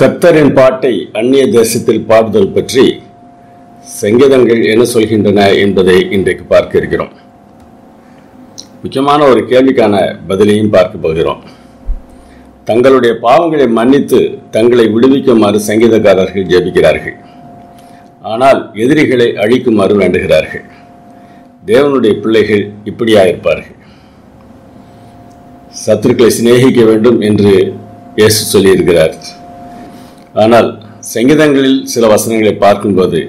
கர்த்தரின் பாட்டை அந்நிய தேசத்தில் பாடுதல் பற்றி சங்கீதங்கள் என்ன சொல்கின்றன என்பதை இன்றைக்கு பார்க்க இருக்கிறோம். முக்கியமான ஒரு கேள்விக்கான பதிலையும் பார்க்க போகிறோம். தங்களுடைய பாவங்களை மன்னித்து தங்களை விடுவிக்குமாறு சங்கீதக்காரர்கள் ஜெபிக்கிறார்கள். ஆனால் எதிரிகளை அழிக்குமாறு வேண்டுகிறார்கள். தேவனுடைய பிள்ளைகள் இப்படியாயிருப்பார்கள். சத்துருக்களை சிநேகிக்க வேண்டும் என்று இயேசு சொல்லியிருக்கிறார். ஆனால் சங்கீதங்களில் சில வசனங்களை பார்க்கும்போது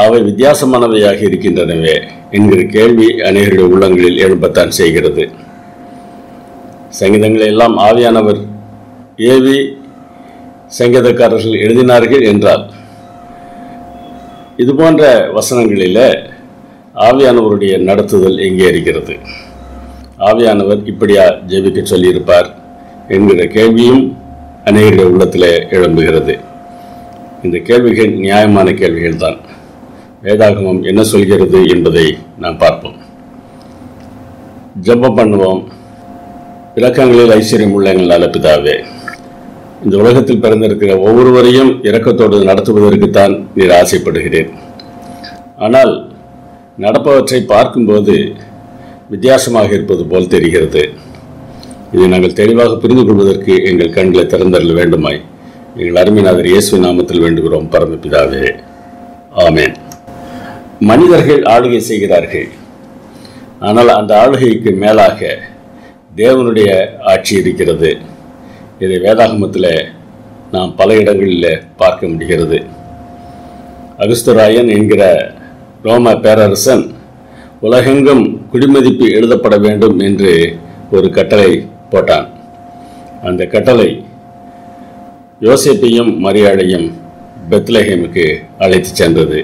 அவை வித்தியாசமானவையாக இருக்கின்றனவே என்கிற கேள்வி அநேகருடைய உள்ளங்களில் எழும்பத்தான் செய்கிறது. சங்கீதங்களை எல்லாம் ஆவியானவர் ஏவி சங்கீதக்காரர்கள் எழுதினார்கள் என்றால், இதுபோன்ற வசனங்களில் ஆவியானவருடைய நடத்துதல் எங்கே இருக்கிறது? ஆவியானவர் இப்படியா ஜெபிக்க சொல்லியிருப்பார் என்கிற கேள்வியும் அநேகருடைய உள்ளத்தில் எழும்புகிறது. இந்த கேள்விகள் நியாயமான கேள்விகள் தான். வேதாகமம் என்ன சொல்கிறது என்பதை நாம் பார்ப்போம். ஜெபம் பண்ணுவோம். இரக்கங்களில் ஐஸ்வர்யம் உள்ள எங்கள் நல்ல பிதாவே, இந்த உலகத்தில் பிறந்திருக்கிற ஒவ்வொருவரையும் இரக்கத்தோடு நடத்துவதற்குத்தான் நீர் ஆசைப்படுகிறேன். ஆனால் நடப்பவற்றை பார்க்கும்போது வித்தியாசமாக இருப்பது போல் தெரிகிறது. இதை நாங்கள் தெளிவாக புரிந்து கொள்வதற்கு எங்கள் கண்களை திறந்தருள வேண்டுமாய் எங்கள் அருமைநாதர் இயேசு நாமத்தில் வேண்டுகிறோம் பரமபிதாவே, ஆமேன். மனிதர்கள் ஆளுகை செய்கிறார்கள். ஆனால் அந்த ஆளுகைக்கு மேலாக தேவனுடைய ஆட்சி இருக்கிறது. இதை வேதாகமத்தில் நாம் பல இடங்களில் பார்க்க முடிகிறது. அகுஸ்தராயன் என்கிற ரோம பேரரசன் உலகெங்கும் குடிமதிப்பு எழுதப்பட வேண்டும் என்று ஒரு கட்டளை போட்டான். அந்த கட்டளை யோசேப்பையும் மரியாளையும் பெத்லஹேமுக்கு அழைத்து சென்றது.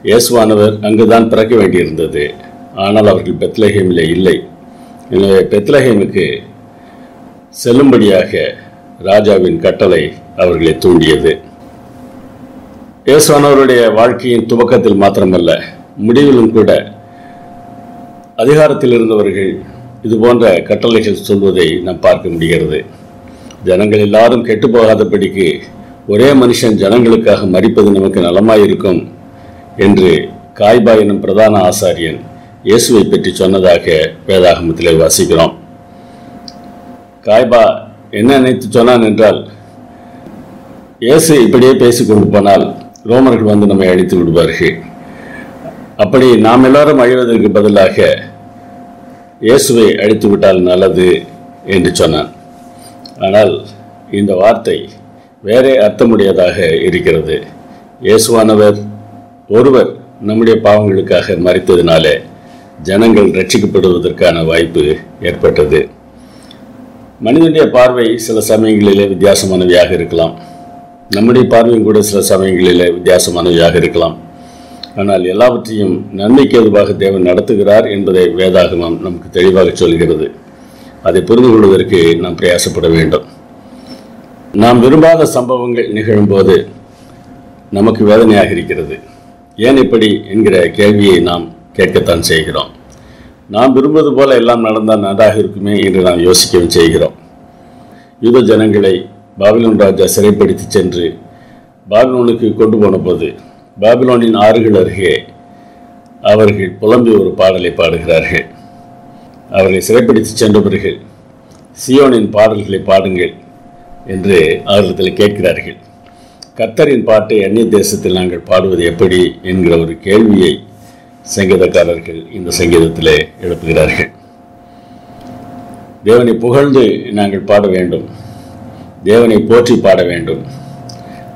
இயேசுவானவர் அங்குதான் பிறக்க வேண்டியிருந்தது. ஆனால் அவர்கள் பெத்லஹேமில் இல்லை. எனவே பெத்லஹேமுக்கு செல்லும்படியாக ராஜாவின் கட்டளை அவர்களை தூண்டியது. இயேசுவானவருடைய வாழ்க்கையின் துவக்கத்தில் மாத்திரமல்ல, முடிவிலும் கூட அதிகாரத்தில் இருந்தவர்கள் இதுபோன்ற கட்டளைகள் சொல்வதை நாம் பார்க்க முடிகிறது. ஜனங்கள் எல்லாரும் கெட்டு போகாதபடிக்கு ஒரே மனுஷன் ஜனங்களுக்காக மரிப்பது நமக்கு நலமாயிருக்கும் என்று காய்பா எனும் பிரதான ஆசாரியன் இயேசுவை பற்றி சொன்னதாக வேதாகமத்திலே வாசிக்கிறோம். காய்பா என்ன நினைத்து சொன்னான் என்றால், இயேசு இப்படியே பேசிக்கொண்டு போனால் ரோமர்கள் வந்து நம்மை அழித்து விடுவார்கள். அப்படி நாம் எல்லாரும் அழிவதற்கு பதிலாக இயேசுவை அழித்து விட்டால் நல்லது என்று சொன்னான். ஆனால் இந்த வார்த்தை வேறே அர்த்தமுடையதாக இருக்கிறது. இயேசுவானவர் ஒருவர் நம்முடைய பாவங்களுக்காக மரித்ததினாலே ஜனங்கள் ரட்சிக்கப்படுவதற்கான வாய்ப்பு ஏற்பட்டது. மனிதனுடைய பார்வை சில சமயங்களிலே வித்தியாசமானவையாக இருக்கலாம். நம்முடைய பார்வையும் கூட சில சமயங்களிலே வித்தியாசமானவையாக இருக்கலாம். ஆனால் எல்லாவற்றையும் நன்மைக்கு ஏதுவாக தேவன் நடத்துகிறார் என்பதை வேதாகமம் நமக்கு தெளிவாக சொல்கிறது. அதை புரிந்து கொள்வதற்கு நாம் பிரயாசப்பட வேண்டும். நாம் விரும்பாத சம்பவங்கள் நிகழும்போது நமக்கு வேதனையாக இருக்கிறது. ஏன் இப்படி என்கிற கேள்வியை நாம் கேட்கத்தான் செய்கிறோம். நாம் விரும்புவது போல எல்லாம் நடந்தால் நன்றாக இருக்குமே என்று நாம் யோசிக்கவும் செய்கிறோம். யூத ஜனங்களை பாபிலோன் ராஜா சிறைப்படுத்தி சென்று பாபிலோனுக்கு கொண்டு போன போது பாபிலோனின் ஆறுகள் அருகே அவர்கள் புலம்பி ஒரு பாடலை பாடுகிறார்கள். அவர்களை சிறைப்படுத்தி சென்றவர்கள் சியோனின் பாடல்களை பாடுங்கள் என்று அவர்களிடத்தில் கேட்கிறார்கள். கர்த்தரின் பாட்டை அந்நிய தேசத்தில் நாங்கள் பாடுவது எப்படி என்கிற ஒரு கேள்வியை சங்கீதக்காரர்கள் இந்த சங்கீதத்திலே எழுப்புகிறார்கள். தேவனை புகழ்ந்து நாங்கள் பாட வேண்டும், தேவனை போற்றி பாட வேண்டும்.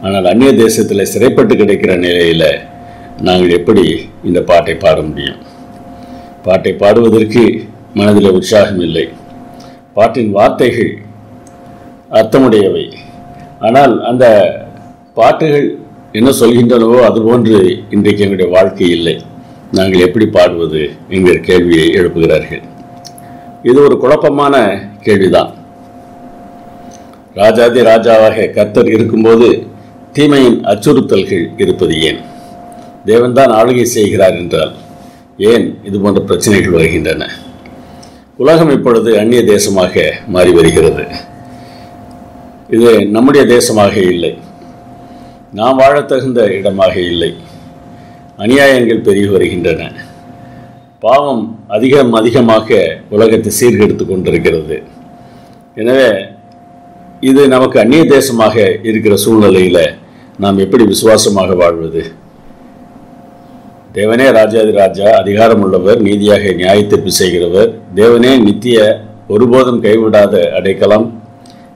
ஆனால் அந்நிய தேசத்தில் சிறைப்பட்டு கிடைக்கிற நிலையில் நாங்கள் எப்படி இந்த பாட்டை பாட முடியும்? பாட்டை பாடுவதற்கு மனதில் உற்சாகம் இல்லை. பாட்டின் வார்த்தைகள் அர்த்தமுடையவை. ஆனால் அந்த பாட்டுகள் என்ன சொல்கின்றனவோ அதுபோன்று இன்றைக்கு எங்களுடைய வாழ்க்கை இல்லை. நாங்கள் எப்படி பாடுவது என்கிற கேள்வியை எழுப்புகிறார்கள். இது ஒரு குழப்பமான கேள்விதான். ராஜாதி ராஜாவாக கர்த்தர் இருக்கும்போது தீமையின் அச்சுறுத்தல்கள் இருப்பது ஏன்? தேவன்தான் ஆளுகை செய்கிறார் என்றால் ஏன் இது போன்ற பிரச்சனைகள் வருகின்றன? உலகம் இப்பொழுது அந்நிய தேசமாக மாறி வருகிறது. இது நம்முடைய தேசமாக இல்லை, நாம் வாழத்தகுந்த இடமாக இல்லை. அநியாயங்கள் பெருகி வருகின்றன. பாவம் அதிகமாக உலகத்தை சீர்கெடுத்து கொண்டிருக்கிறது. எனவே இது நமக்கு அந்நிய தேசமாக இருக்கிற சூழ்நிலையில் நாம் எப்படி விசுவாசமாக வாழ்வது? தேவனே ராஜாதி ராஜா, அதிகாரம் உள்ளவர், நீதியாக நியாயத்தீர்ப்பு செய்கிறவர், தேவனே நித்திய ஒருபோதும் கைவிடாத அடைக்கலம்,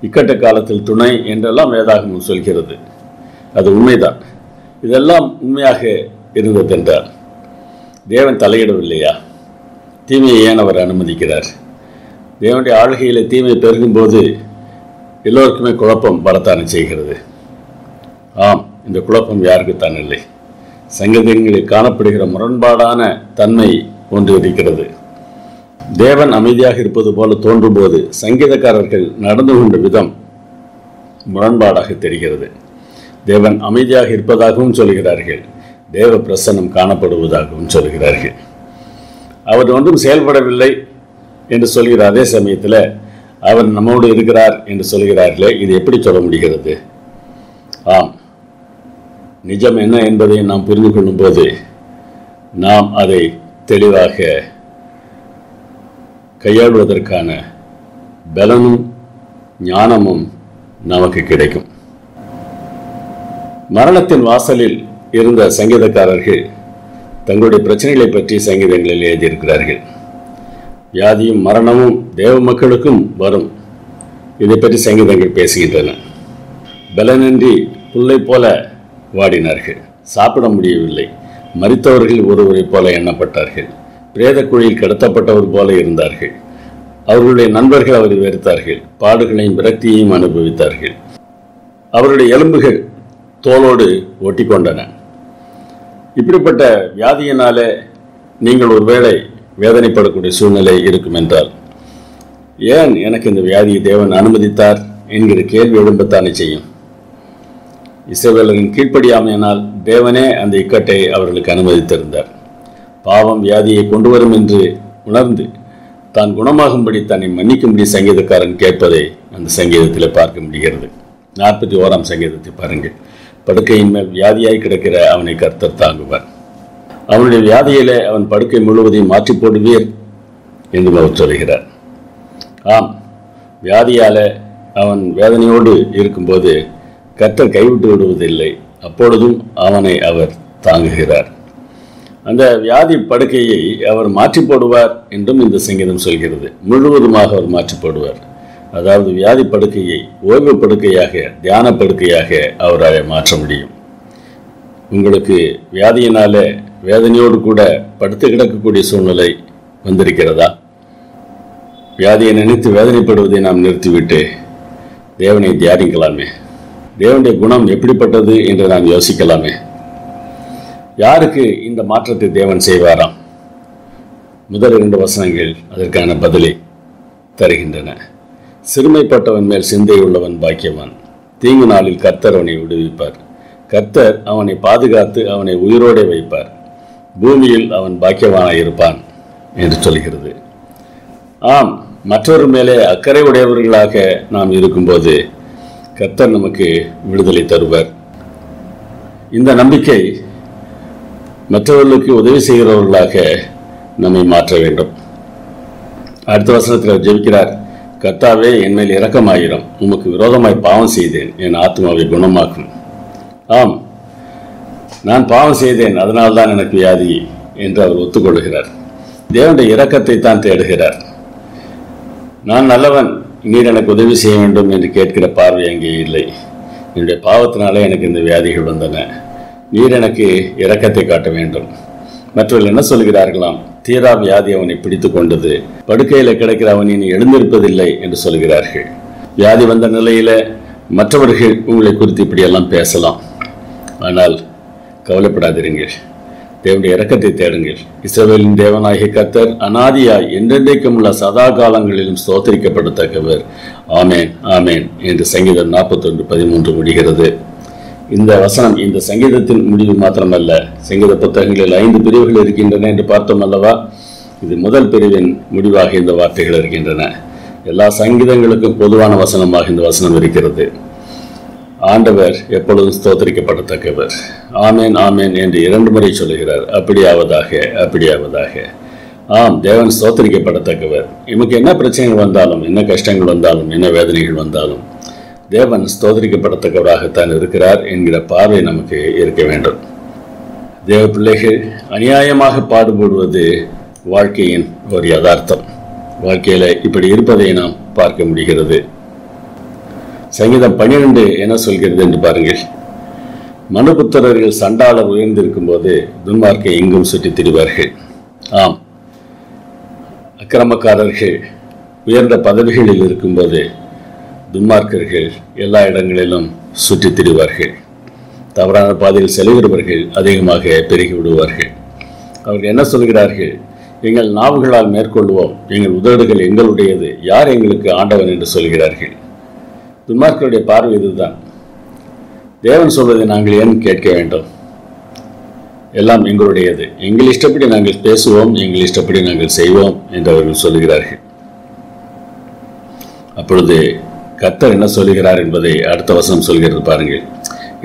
இக்கட்ட காலத்தில் துணை என்றெல்லாம் வேதாகமம் சொல்கிறது. அது உண்மைதான். இதெல்லாம் உண்மையாக இருந்ததென்றால் தேவன் தலையிடவில்லையா? தீமையை ஏன் அவர் அனுமதிக்கிறார்? தேவனுடைய ஆளுகையில் தீமை பெருகும்போது எல்லோருக்குமே குழப்பம் வரத்தானே செய்கிறது. ஆம், இந்த குழப்பம் யாருக்குத்தான் இல்லை. சங்கீதங்களில் காணப்படுகிற முரண்பாடான தன்மை ஒன்று இருக்கிறது. தேவன் அமைதியாக இருப்பது போல தோன்றும் போது சங்கீதக்காரர்கள் நடந்து கொண்ட விதம் முரண்பாடாக தெரிகிறது. தேவன் அமைதியாக இருப்பதாகவும் சொல்கிறார்கள், தேவ பிரசன்னம் காணப்படுவதாகவும் சொல்கிறார்கள். அவர் ஒன்றும் செயல்படவில்லை என்று சொல்கிற அதே சமயத்தில் அவர் நம்மோடு இருக்கிறார் என்று சொல்கிறார்களே, இது எப்படி சொல்ல முடிகிறது? ஆம், நிஜம் என்ன என்பதை நாம் புரிந்து கொள்ளும் போது நாம் அதை தெளிவாக கையாளுவதற்கான பலனும் ஞானமும் நமக்கு கிடைக்கும். மரணத்தின் வாசலில் இருந்த சங்கீதக்காரர்கள் தங்களுடைய பிரச்சனைகளை பற்றி சங்கீதங்களில் எழுதியிருக்கிறார்கள். வியாதியும் மரணமும் தேவ மக்களுக்கும் வரும், இதை பற்றி சங்கீதங்கள் பேசுகின்றன. பலனின்றி புல்லை போல வாடினார்கள், சாப்பிட முடியவில்லை. மரித்தவர்கள் ஒருவரை போல எண்ணப்பட்டார்கள், பிரேத குழியில் கடத்தப்பட்டவர் போல இருந்தார்கள். அவர்களுடைய நண்பர்கள் அவரை வெறுத்தார்கள், பாடுகளையும் விரக்தியையும் அனுபவித்தார்கள். அவருடைய எலும்புகள் தோளோடு ஒட்டி கொண்டன. இப்படிப்பட்ட வியாதியினாலே நீங்கள் ஒருவேளை வேதனைப்படக்கூடிய சூழ்நிலை இருக்கும் என்றால், ஏன் எனக்கு இந்த வியாதியை தேவன் அனுமதித்தார் என்கிற கேள்வி எழும்பத்தானே செய்யும். இஸ்ரவேலரின் கீழ்ப்படியாமையினால் தேவனே அந்த இக்கட்டை அவர்களுக்கு அனுமதித்திருந்தார். பாவம் வியாதியை கொண்டு வரும் என்று உணர்ந்து தான் குணமாகும்படி தன்னை மன்னிக்கும்படி சங்கீதக்காரன் கேட்பதை அந்த சங்கீதத்தில் பார்க்க முடிகிறது. 41ஆம் சங்கீதத்தை பாருங்கள். படுக்கையின் மேல் வியாதியாய் கிடக்கிற அவனை கர்த்தர் தாங்குவார், அவனுடைய வியாதியிலே அவன் படுக்கை முழுவதையும் மாற்றி போடுவீர் என்று அவர் சொல்கிறார். ஆம், வியாதியால அவன் வேதனையோடு இருக்கும்போது கர்த்தர் கைவிட்டு விடுவதில்லை, அப்பொழுதும் அவனை அவர் தாங்குகிறார். அந்த வியாதி படுக்கையை அவர் மாற்றி போடுவார் என்றும் இந்த சங்கீதம் சொல்கிறது. முழுவதுமாக அவர் மாற்றி போடுவார். அதாவது வியாதி படுக்கையை ஓய்வு படுக்கையாக, தியான படுக்கையாக அவரால் மாற்ற முடியும். உங்களுக்கு வியாதியினால வேதனையோடு கூட படுத்து கிடக்கக்கூடிய சூழ்நிலை வந்திருக்கிறதா? வியாதியை நினைத்து வேதனைப்படுவதை நாம் நிறுத்திவிட்டு தேவனை தியானிக்கலாமே. தேவனுடைய குணம் எப்படிப்பட்டது என்று நாம் யோசிக்கலாமே. யாருக்கு இந்த மாற்றத்தை தேவன் செய்வாராம்? முதல் 2 வசனங்கள் அதற்கான பதிலை தருகின்றன. சிறுமைப்பட்டவன் மேல் சிந்தை உள்ளவன் பாக்கியவான், தீங்கு நாளில் கர்த்தர் அவனை விடுவிப்பார். கர்த்தர் அவனை பாதுகாத்து அவனை உயிரோடு வைப்பார், பூமியில் அவன் பாக்கியவானாய் இருப்பான் என்று சொல்கிறது. ஆம், மற்றொரு மேலே அக்கறை உடையவர்களாக நாம் இருக்கும்போது கர்த்தர் நமக்கு விடுதலை தருவார். இந்த நம்பிக்கை மற்றவர்களுக்கு உதவி செய்கிறவர்களாக நம்மை மாற்ற வேண்டும். அடுத்த வசனத்தில் ஜெபிக்கிறார், கர்த்தாவே என் மேல் இரக்கமாயிரும், உமக்கு விரோதமாய் பாவம் செய்தேன், என் ஆத்மாவை குணமாக்கும். ஆம், நான் பாவம் செய்தேன், அதனால்தான் எனக்கு வியாதி என்று அவர் ஒத்துக்கொள்கிறார். தேவனுடைய இரக்கத்தை தான் தேடுகிறார். நான் நல்லவன், நீர் எனக்கு உதவி செய்ய வேண்டும் என்று கேட்கிற பார்வை அங்கே இல்லை. என்னுடைய பாவத்தினாலே எனக்கு இந்த வியாதிகள் வந்தன, நீர் எனக்கு இரக்கத்தை காட்ட வேண்டும். மற்றவர்கள் என்ன சொல்கிறார்களாம்? தீரா வியாதி அவனை பிடித்து கொண்டது, படுக்கையில் கிடக்கிற அவன் இனி எழுந்திருப்பதில்லை என்று சொல்கிறார்கள். வியாதி வந்த நிலையில மற்றவர்கள் உங்களை குறித்து இப்படியெல்லாம் பேசலாம். ஆனால் கவலைப்படாதிருங்கள், தேவனுடைய இரக்கத்தை தேடுங்கள். இஸ்ரவேலின் தேவனாகிய கர்த்தர் அநாதியாய் என்றென்றைக்கும் உள்ள சதா காலங்களிலும் ஸ்தோத்திரிக்கப்படத்தக்கவர். ஆமேன் ஆமேன் என்று சங்கீதம் 41:13 முடிகிறது. இந்த வசனம் இந்த சங்கீதத்தின் முடிவு மாத்திரமல்ல, சங்கீத புத்தகங்களில் 5 பிரிவுகள் இருக்கின்றன என்று பார்த்தோம் அல்லவா? இது முதல் பிரிவின் முடிவாக இந்த வார்த்தைகள் இருக்கின்றன. எல்லா சங்கீதங்களுக்கும் பொதுவான வசனமாக இந்த வசனம் இருக்கிறது. ஆண்டவர் எப்பொழுதும் ஸ்தோத்திரிக்கப்படத்தக்கவர். ஆமேன் ஆமேன் என்று 2 முறை சொல்லுகிறார். அப்படியாவதாக, அப்படியாவதாக. ஆம், தேவன் ஸ்தோத்திரிக்கப்படத்தக்கவர். நமக்கு என்ன பிரச்சனைகள் வந்தாலும், என்ன கஷ்டங்கள் வந்தாலும், என்ன வேதனைகள் வந்தாலும் தேவன் ஸ்தோத்திரிக்கப்படத்தக்கவராகத்தான் இருக்கிறார் என்கிற பார்வை நமக்கு இருக்க வேண்டும். தேவ பிள்ளைகள், அநியாயமாக பாடுபடுவது வாழ்க்கையின் ஒரு யதார்த்தம். வாழ்க்கையில் இப்படி இருப்பதை நாம் பார்க்க முடிகிறது. சங்கீதம் 12 என்ன சொல்கிறது என்று பாருங்கள். மனுபுத்திரர்கள் சண்டாளர் உயர்ந்திருக்கும் போது துன்மார்க்கை எங்கும் சுற்றித் திரிவார்கள். ஆம், அக்கிரமக்காரர்கள் உயர்ந்த பதவிகளில் இருக்கும்போது துன்மார்க்கர்கள் எல்லா இடங்களிலும் சுற்றித் திரிவார்கள். தவறான பாதையில் செல்கிறவர்கள் அதிகமாக பெருகி விடுவார்கள். அவர்கள் என்ன சொல்கிறார்கள்? எங்கள் நாவுகளால் மேற்கொள்வோம், எங்கள் உதடுகள் எங்களுடையது, யார் எங்களுக்கு ஆண்டவன் என்று சொல்கிறார்கள். துன்மார்க்கருடைய பார்வை இதுதான். தேவன் சொல்வதை நாங்கள் ஏன் கேட்க வேண்டும்? எல்லாம் எங்களுடையது, எங்கள் இஷ்டப்படி நாங்கள் பேசுவோம், எங்கள் இஷ்டப்படி நாங்கள் செய்வோம் என்று அவர்கள் சொல்கிறார்கள். அப்பொழுது கர்த்தர் என்ன சொல்கிறார் என்பதை அடுத்த வசனம் சொல்கிறது பாருங்கள்.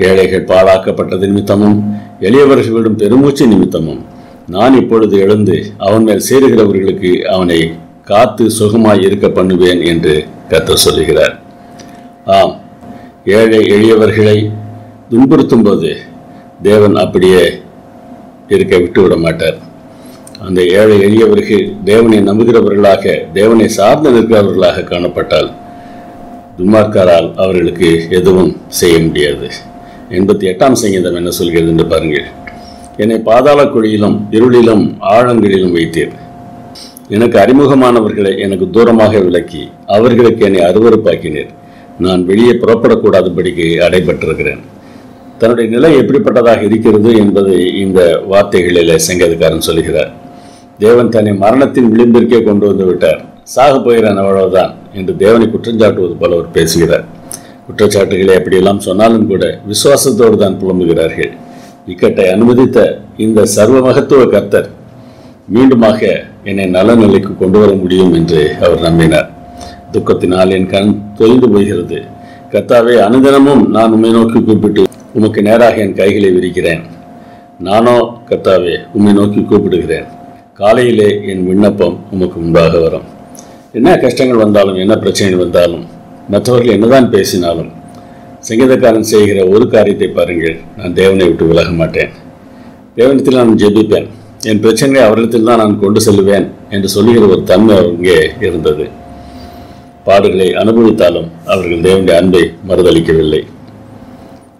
ஏழைகள் பாழாக்கப்பட்டது நிமித்தமும் எளியவர்கள் விடும் பெருமூச்சு நிமித்தமும் நான் இப்பொழுது எழுந்து அவன் மேல் சேருகிறவர்களுக்கு அவனை காத்து சுகமாய் இருக்க பண்ணுவேன் என்று கர்த்தர் சொல்லுகிறார். ஆம், ஏழை எளியவர்களை துன்புறுத்தும் போது தேவன் அப்படியே இருக்க விட்டுவிட மாட்டார். அந்த ஏழை எளியவர்கள் தேவனை நம்புகிறவர்களாக, தேவனை சார்ந்து நிற்கிறவர்களாக காணப்பட்டால் துன்மார்க்கரால் அவர்களுக்கு எதுவும் செய்ய முடியாது. 88ஆம் சங்கீதம் என்ன சொல்கிறது என்று பாருங்கள். என்னை பாதாள குழியிலும் இருளிலும் ஆழங்களிலும் வைத்தீர். எனக்கு அறிமுகமானவர்களை எனக்கு தூரமாக விலக்கி அவர்களுக்கு என்னை அருவருப்பாக்கினீர். நான் வெளியே புறப்படக்கூடாதபடிக்கு அடைபட்டிருக்கிறேன். தன்னுடைய நிலை எப்படிப்பட்டதாக இருக்கிறது என்பதை இந்த வார்த்தைகளில் சங்கீதக்காரன் சொல்கிறார். தேவன் தன்னை மரணத்தின் விளிம்பிற்கே கொண்டு வந்து விட்டார், சாக போகிறான், அவ்வளவுதான் என்று தேவனை குற்றஞ்சாட்டுவது போல அவர் பேசுகிறார். குற்றச்சாட்டுகளை அப்படியெல்லாம் சொன்னாலும் கூட விசுவாசத்தோடு தான் புலம்புகிறார்கள். இக்கட்டை அனுமதித்த இந்த சர்வ மகத்துவ கர்த்தர் மீண்டுமாக என்னை நல்ல நிலைக்கு கொண்டு வர முடியும் என்று அவர் நம்பினார். துக்கத்தினால் என் கண் தொய்ந்து போகிறது. கர்த்தாவே, அனுதினமும் நான் உம்மை நோக்கி கூப்பிட்டு உமக்கு நேராக என் கைகளை விரிக்கிறேன். நானோ கர்த்தாவே உம்மை நோக்கி கூப்பிடுகிறேன். காலையிலே என் விண்ணப்பம் உமக்கு முன்பாக வரும். என்ன கஷ்டங்கள் வந்தாலும், என்ன பிரச்சனைகள் வந்தாலும், மற்றவர்கள் என்னதான் பேசினாலும் சங்கீதக்காரன் செய்கிற ஒரு காரியத்தை பாருங்கள். நான் தேவனை விட்டு விலக மாட்டேன். தேவனத்தில் நான் ஜெபிப்பேன். என் பிரச்சனையை அவரிடத்தில் தான் நான் கொண்டு செல்வேன் என்று சொல்லுகிற ஒரு தன்மை அங்கே இருந்தது. பாடுகளை அனுபவித்தாலும் அவர்கள் தேவனுடைய அன்பை மறுதளிக்கவில்லை.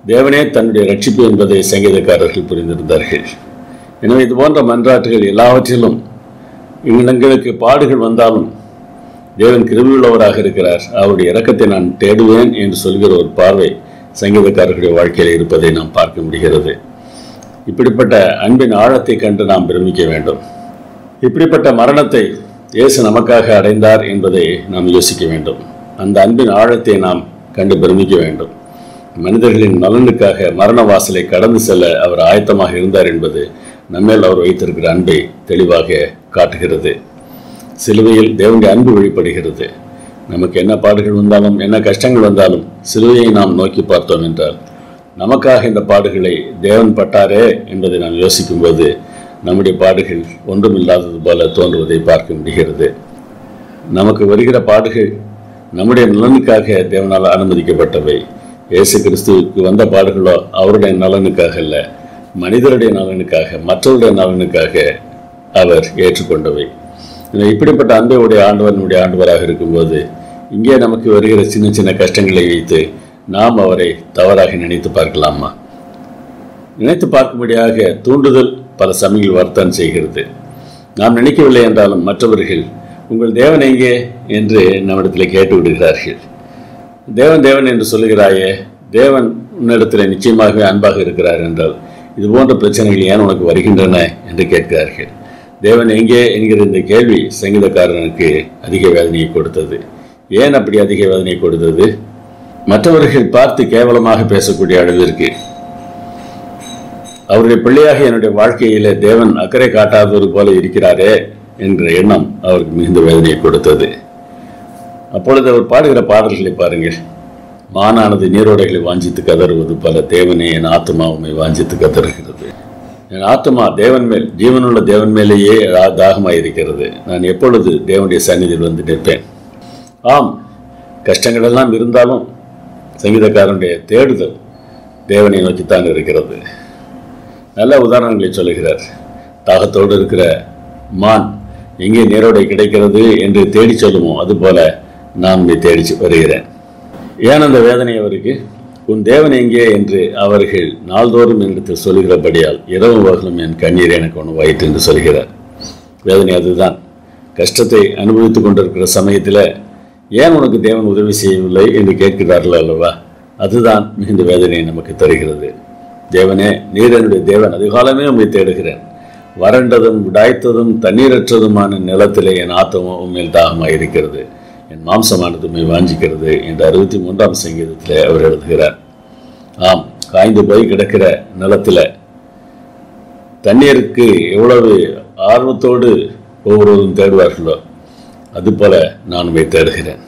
தேவனே தன்னுடைய ரட்சிப்பு என்பதை சங்கீதக்காரர்கள் புரிந்திருந்தார்கள். எனவே இது போன்ற மன்றாட்டுகள் எல்லாவற்றிலும் எங்களுக்கு பாடுகள் வந்தாலும் தேவன் கிருபையுள்ளவராக இருக்கிறார், அவருடைய இரக்கத்தை நான் தேடுவேன் என்று சொல்கிற ஒரு பார்வை சங்கீதக்காரர்களுடைய வாழ்க்கையில் இருப்பதை நாம் பார்க்க முடிகிறது. இப்படிப்பட்ட அன்பின் ஆழத்தை கண்டு நாம் பிரமிக்க வேண்டும். இப்படிப்பட்ட மரணத்தை இயேசு நமக்காக அடைந்தார் என்பதை நாம் யோசிக்க வேண்டும். அந்த அன்பின் ஆழத்தை நாம் கண்டு பிரமிக்க வேண்டும். மனிதர்களின் நலனுக்காக மரண வாசலை கடந்து செல்ல அவர் ஆயத்தமாக இருந்தார் என்பது நம்மேல் அவர் வைத்திருக்கிற அன்பை தெளிவாக காட்டுகிறது. சிலுவையில் தேவனுடைய அன்பு வெளிப்படுகிறது. நமக்கு என்ன பாடுகள் வந்தாலும், என்ன கஷ்டங்கள் வந்தாலும் சிலுவையை நாம் நோக்கி பார்த்தோம் என்றால் நமக்காக இந்த பாடுகளை தேவன் பட்டாரே என்பதை நாம் யோசிக்கும்போது நம்முடைய பாடுகள் ஒன்றுமில்லாதது போல தோன்றுவதை பார்க்க முடிகிறது. நமக்கு வருகிற பாடுகள் நம்முடைய நலனுக்காக தேவனால் அனுமதிக்கப்பட்டவை. இயேசு கிறிஸ்துவுக்கு வந்த பாடுகளோ அவருடைய நலனுக்காக அல்ல, மனிதருடைய நலனுக்காக, மற்றவருடைய நலனுக்காக அவர் ஏற்றுக்கொண்டவை. இப்படிப்பட்ட அன்பையுடைய ஆண்டவனுடைய ஆண்டவராக இருக்கும்போது இங்கே நமக்கு வருகிற சின்ன சின்ன கஷ்டங்களை வைத்து நாம் அவரை தவறாக நினைத்து பார்க்கலாமா? நினைத்து பார்க்கும்படியாக தூண்டுதல் பல சமயங்கள் வரத்தான் செய்கிறது. நாம் நினைக்கவில்லை என்றாலும் மற்றவர்கள் உங்கள் தேவன் எங்கே என்று நம்மிடத்தில் கேட்டு விடுகிறார்கள். தேவன் தேவன் என்று சொல்லுகிறாயே, தேவன் உன்னிடத்தில் நிச்சயமாகவே அன்பாக இருக்கிறார் என்றால் இது போன்ற பிரச்சனைகள் ஏன் உனக்கு வருகின்றன என்று கேட்கிறார்கள். தேவன் எங்கே என்கிற இந்த கேள்வி சங்கீதக்காரனுக்கு அதிக வேதனையை கொடுத்தது. ஏன் அப்படி அதிக வேதனையை கொடுத்தது? மற்றவர்கள் பார்த்து கேவலமாக பேசக்கூடிய அளவிற்கு அவருடைய பிள்ளையாக என்னுடைய வாழ்க்கையிலே தேவன் அக்கறை காட்டாதவர் போல இருக்கிறாரே என்ற எண்ணம் அவருக்கு மிகுந்த வேதனையை கொடுத்தது. அப்பொழுது அவர் பாடுகிற பாடல்களை பாருங்கள். மானானது நீரோடைகளை வாஞ்சித்து கதறுவது போல தேவனே என் ஆத்மா உம்மை வாஞ்சித்து கதறுகிறது. என் ஆத்மா தேவன் மேல், ஜீவனுள்ள தேவன் மேலேயே தாகமாயிருக்கிறது. நான் எப்பொழுது தேவனுடைய சந்நிதியில் வந்து நிற்பேன்? ஆம், கஷ்டங்கள் எல்லாம் இருந்தாலும் சங்கீதக்காரனுடைய தேடுதல் தேவனை நோக்கித்தான் இருக்கிறது. நல்ல உதாரணங்களை சொல்லுகிறார். தாகத்தோடு இருக்கிற மான் எங்கே நீரோடை கிடைக்கிறது என்று தேடி சொல்லுமோ அதுபோல நான் உன்னை தேடி வருகிறேன். ஏன் அந்த வேதனை அவருக்கு? உன் தேவன் எங்கே என்று அவர்கள் நாள்தோறும் என்னிடத்தில் சொல்லுகிறபடியால் இரவு பகலும் என் கண்ணீர் எனக்கு உணவாயிற்று என்று சொல்கிறார். வேதனை அதுதான். கஷ்டத்தை அனுபவித்துக் கொண்டிருக்கிற சமயத்தில் ஏன் உனக்கு தேவன் உதவி செய்யவில்லை என்று கேட்கிறார்கள் அல்லவா? அதுதான் மிகுந்த வேதனையை நமக்கு தருகிறது. தேவனே, நீர் என்னுடைய தேவன், அதிகாலமே உம்மை தேடுகிறேன். வறண்டதும் விடாய்த்ததும் தண்ணீரற்றதுமான நிலத்திலே என் ஆத்மா உண்மையில் தாகமாக இருக்கிறது, என் மாம்சமானது உண்மை வாஞ்சிக்கிறது என்று 63ஆம் சங்கீதத்தில் அவர் எழுதுகிறார். ஆம், காய்ந்து போய் கிடக்கிற நிலத்தில் தண்ணீருக்கு எவ்வளவு ஆர்வத்தோடு ஒவ்வொருவரும் தேடுவார்களோ அதுபோல நான் உண்மை தேடுகிறேன்.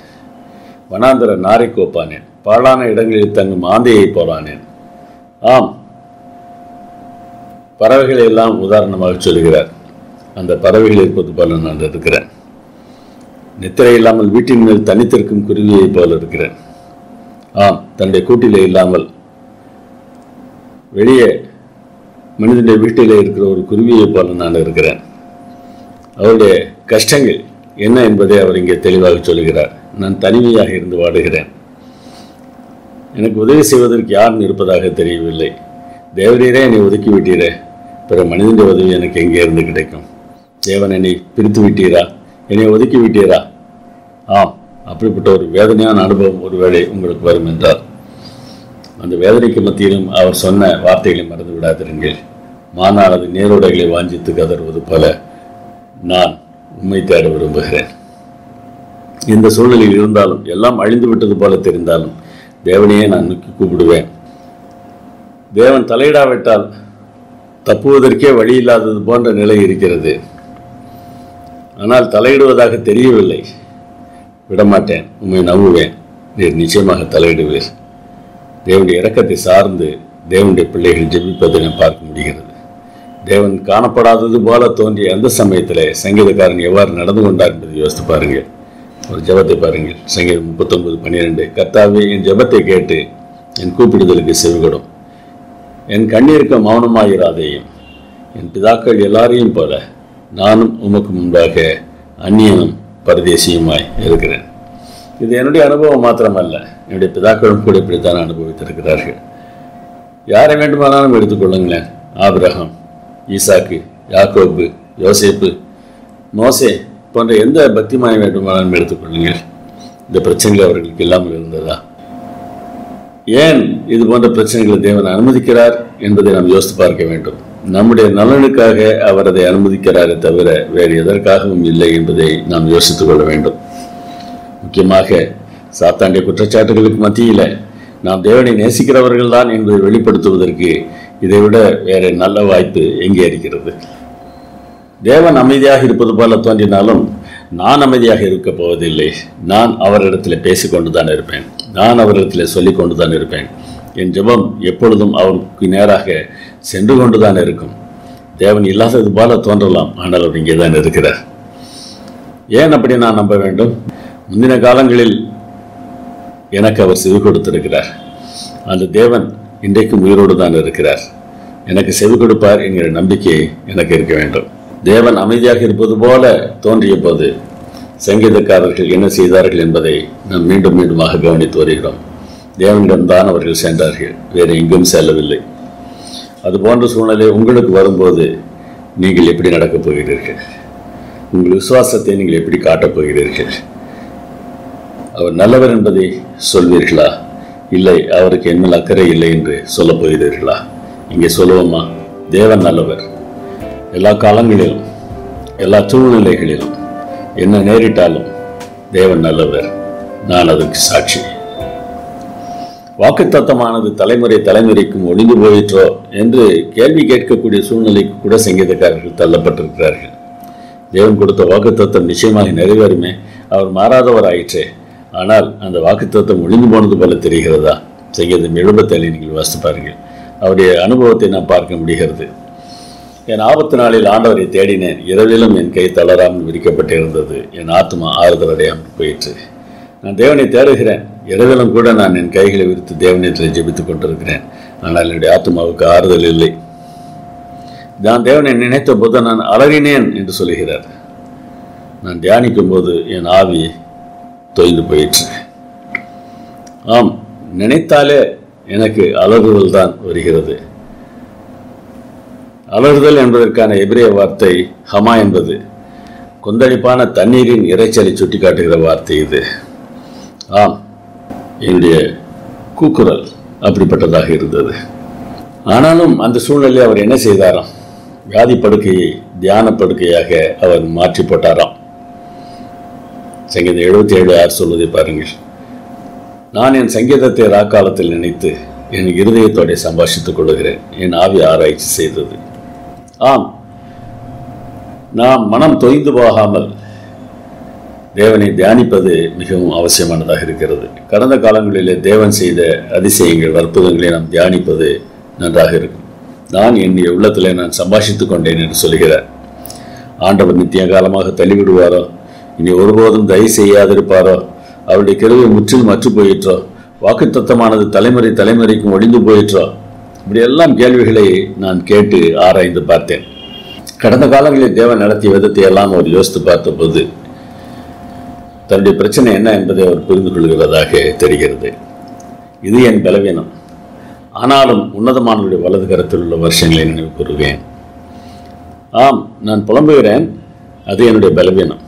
வனாந்தர நாரை கோப்பானேன், பாழான இடங்களில் தங்கும் ஆந்தையை போலானேன். ஆம், பறவைகளை எல்லாம் உதாரணமாக சொல்கிறார். அந்த பறவைகள் இருப்பது போல நான் இருக்கிறேன். நித்திரை இல்லாமல் வீட்டின் மேல் தனித்திருக்கும் குருவியை போல இருக்கிறேன். ஆம், தன்னுடைய கூட்டிலே இல்லாமல் வெளியே மனிதனுடைய வீட்டிலே இருக்கிற ஒரு குருவியை போல நான் இருக்கிறேன். அவருடைய கஷ்டங்கள் என்ன என்பதை அவர் இங்கே தெளிவாக சொல்கிறார். நான் தனிமையாக இருந்து வாடுகிறேன். எனக்கு உதவி செய்வதற்கு யாரும் இருப்பதாக தெரியவில்லை. தேவரீரே என்னை ஒதுக்கி விட்டீரே, பிற மனிதனுடைய உதவி எனக்கு எங்கே இருந்து கிடைக்கும்? தேவன் என்னை பிரித்து விட்டீரா, என்னை ஒதுக்கி விட்டீரா? ஆம், அப்படிப்பட்ட ஒரு வேதனையான அனுபவம் ஒருவேளை உங்களுக்கு வரும் என்றால் அந்த வேதனைக்கு மத்தியிலும் அவர் சொன்ன வார்த்தைகளை மறந்து விடாதிருங்கள். மானானது நீரோடைகளை வாஞ்சித்து கதறுவது போல நான் உம்மை தேட விரும்புகிறேன். இந்த சூழ்நிலையில் இருந்தாலும், எல்லாம் அழிந்து விட்டது போல தெரிந்தாலும் தேவனையே நான் நோக்கி கூப்பிடுவேன். தேவன் தலையிடாவிட்டால் தப்புவதற்கே வழி இல்லாதது போன்ற நிலை இருக்கிறது. ஆனால் தலையிடுவதாக தெரியவில்லை. விடமாட்டேன், உம்மை நம்புவேன், நீர் நிச்சயமாக தலையிடுவீர். தேவனுடைய இரக்கத்தை சார்ந்து தேவனுடைய பிள்ளைகள் ஜெபிப்பதை நான் பார்க்க முடிகிறது. தேவன் காணப்படாதது போல தோன்றிய அந்த சமயத்தில் சங்கீதக்காரன் எவ்வாறு நடந்து கொண்டார் என்பதை யோசித்து பாருங்கள். ஒரு ஜெபத்தை பாருங்கள். சங்கீதம் 39:12. கர்த்தாவே, என் ஜெபத்தை கேட்டு என் கூப்பிடுதலுக்கு செவிகொடும். என் கண்ணீருக்கு மௌனமாயிராதேயும். என் பிதாக்கள் எல்லாரையும் போல நானும் உமக்கு முன்பாக அந்நியனும் பரதேசியுமாய் இருக்கிறேன். இது என்னுடைய அனுபவம் மாத்திரமல்ல, என்னுடைய பிதாக்களும் கூட இப்படித்தான் அனுபவித்திருக்கிறார்கள். யாரை வேண்டுமானாலும் எடுத்துக்கொள்ளுங்களேன். ஆபிரகாம், ஈசாக்கு, யாக்கோபு, யோசேப்பு, மோசே போன்ற எந்த பக்திமானை வேண்டுமானாலும் எடுத்துக்கொள்ளுங்கள். இந்த பிரச்சனைகள் அவர்களுக்கு இல்லாமல் இருந்ததா? ஏன் இது போன்ற பிரச்சனைகளை தேவன் அனுமதிக்கிறார் என்பதை நாம் யோசித்து பார்க்க வேண்டும். நம்முடைய நலனுக்காக அவர் அதை அனுமதிக்கிறாரே தவிர வேறு எதற்காகவும் இல்லை என்பதை நாம் யோசித்துக் கொள்ள வேண்டும். முக்கியமாக சாத்தாண்டிய குற்றச்சாட்டுகளுக்கு மத்தியில் நாம் தேவனை நேசிக்கிறவர்கள் தான் என்பதை வெளிப்படுத்துவதற்கு இதைவிட வேற நல்ல வாய்ப்பு எங்கே இருக்கிறது? தேவன் அமைதியாக இருப்பது போல தோன்றினாலும் நான் அமைதியாக இருக்க போவதில்லை. நான் அவரிடத்தில் பேசிக்கொண்டுதான் இருப்பேன். நான் அவரிடத்தில் சொல்லி கொண்டுதான் இருப்பேன். என் ஜெபம் எப்பொழுதும் அவருக்கு நேராக சென்று கொண்டுதான் இருக்கும். தேவன் இல்லாதது போல தோன்றலாம், ஆனால் அவர் இங்கே தான் இருக்கிறார். ஏன் அப்படி நான் நம்ப வேண்டும்? முந்தின காலங்களில் எனக்கு அவர் செவி கொடுத்திருக்கிறார். அந்த தேவன் இன்றைக்கும் உயிரோடு தான் இருக்கிறார். எனக்கு செவி கொடுப்பார் என்கிற நம்பிக்கை எனக்கு இருக்க வேண்டும். தேவன் அமைதியாக இருப்பது போல தோன்றிய போது சங்கீதக்காரர்கள் என்ன செய்தார்கள் என்பதை நாம் மீண்டும் மீண்டுமாக கவனித்து வருகிறோம். தேவனிடம்தான் அவர்கள் சென்றார்கள், வேறு எங்கும் செல்லவில்லை. அதுபோன்ற சூழ்நிலை உங்களுக்கு வரும்போது நீங்கள் எப்படி நடக்கப் போகிறீர்கள்? உங்கள் விசுவாசத்தை நீங்கள் எப்படி காட்டப் போகிறீர்கள்? அவர் நல்லவர் என்பதை சொல்வீர்களா, இல்லை அவருக்கு என்ன அக்கறை இல்லை என்று சொல்லப் போகிறீர்களா? இங்கே சொல்லுவோமா, தேவன் நல்லவர். எல்லா காலங்களிலும் எல்லா சூழ்நிலைகளிலும் என்ன நேரிட்டாலும் தேவன் நல்லவர். நான் அதற்கு சாட்சி. வாக்குத்தத்தமானது தலைமுறை தலைமுறைக்கும் ஒளிந்து போயிற்றோ என்று கேள்வி கேட்கக்கூடிய சூழ்நிலைக்கு கூட சங்கீதக்காரர்கள் தள்ளப்பட்டிருக்கிறார்கள். தேவன் கொடுத்த வாக்குத்தத்தம் நிச்சயமாக நிறைவேறுமே, அவர் மாறாதவர் ஆயிற்றே. ஆனால் அந்த வாக்குத்தத்தம் ஒளிந்து போனது போல தெரிகிறதா? சங்கீதம் 77 நீங்கள் வாசித்து பாருங்கள். அவருடைய அனுபவத்தை நாம் பார்க்க முடிகிறது. என் ஆபத்து நாளில் ஆண்டவரை தேடினேன், இரவிலும் என் கை தளராமல் விரிக்கப்பட்டிருந்தது, என் ஆத்மா ஆறுதல் அடையாமல் போயிற்று. நான் தேவனை தேடுகிறேன், இரவிலும் கூட நான் என் கைகளை விரித்து தேவனிடத்தில் ஜெபித்துக் கொண்டிருக்கிறேன், ஆனால் என்னுடைய ஆத்மாவுக்கு ஆறுதல் இல்லை. நான் தேவனை நினைத்த போது நான் அலறினேன் என்று சொல்கிறார். நான் தியானிக்கும் போது என் ஆவி தொய்ந்து போயிற்று. ஆம், நினைத்தாலே எனக்கு அலறுதல் தான் வருகிறது. அலறுதல் என்பதற்கான எபிரேய வார்த்தை ஹமா என்பது கொந்தளிப்பான தண்ணீரின் இறைச்சலை சுட்டிக்காட்டுகிற வார்த்தை இது. ஆம், என்னுடைய கூக்குரல் அப்படிப்பட்டதாக இருந்தது. ஆனாலும் அந்த சூழ்நிலையில் அவர் என்ன செய்தாராம்? வியாதி படுக்கையை தியான படுக்கையாக அவர் மாற்றி போட்டாராம். சங்கீதம் 77:6 சொல்வதை பாருங்கள். நான் என் சங்கீதத்தை ராக்காலத்தில் நினைத்து என் இருதயத்தோட சம்பாஷித்துக் கொள்கிறேன், என் ஆவி ஆராய்ச்சி செய்தது. ஆம், நாம் மனம் தொய்ந்து போகாமல் தேவனை தியானிப்பது மிகவும் அவசியமானதாக இருக்கிறது. கடந்த காலங்களிலே தேவன் செய்த அதிசயங்கள், அற்புதங்களை நாம் தியானிப்பது நன்றாக இருக்கும். நான் என்னுடைய உள்ளத்திலே நான் சம்பாஷித்துக் கொண்டேன் என்று சொல்கிறார். ஆண்டவர் நித்திய காலமாக தள்ளிவிடுவாரோ, இனி ஒருபோதும் தயவு செய்யாதிருப்பாரோ, அவருடைய கிருபை முற்றிலும் அற்று போயிற்றோ, வாக்குத்தத்தமானது தலைமுறை தலைமுறைக்கும் ஒளிந்து போயிற்றோ, இப்படியெல்லாம் கேள்விகளை நான் கேட்டு ஆராய்ந்து பார்த்தேன். கடந்த காலங்களில் தேவன் நடத்திய விதத்தை எல்லாம் அவர் யோசித்து பார்த்த போது தன்னுடைய பிரச்சனை என்ன என்பதை அவர் புரிந்து கொள்கிறதாக தெரிகிறது. இது என் பலவீனம், ஆனாலும் உன்னதமானவருடைய வலது கரத்தில் உள்ள வருஷங்களை நினைவு கூறுவேன். ஆம், நான் புலம்புகிறேன், அது என்னுடைய பலவீனம்.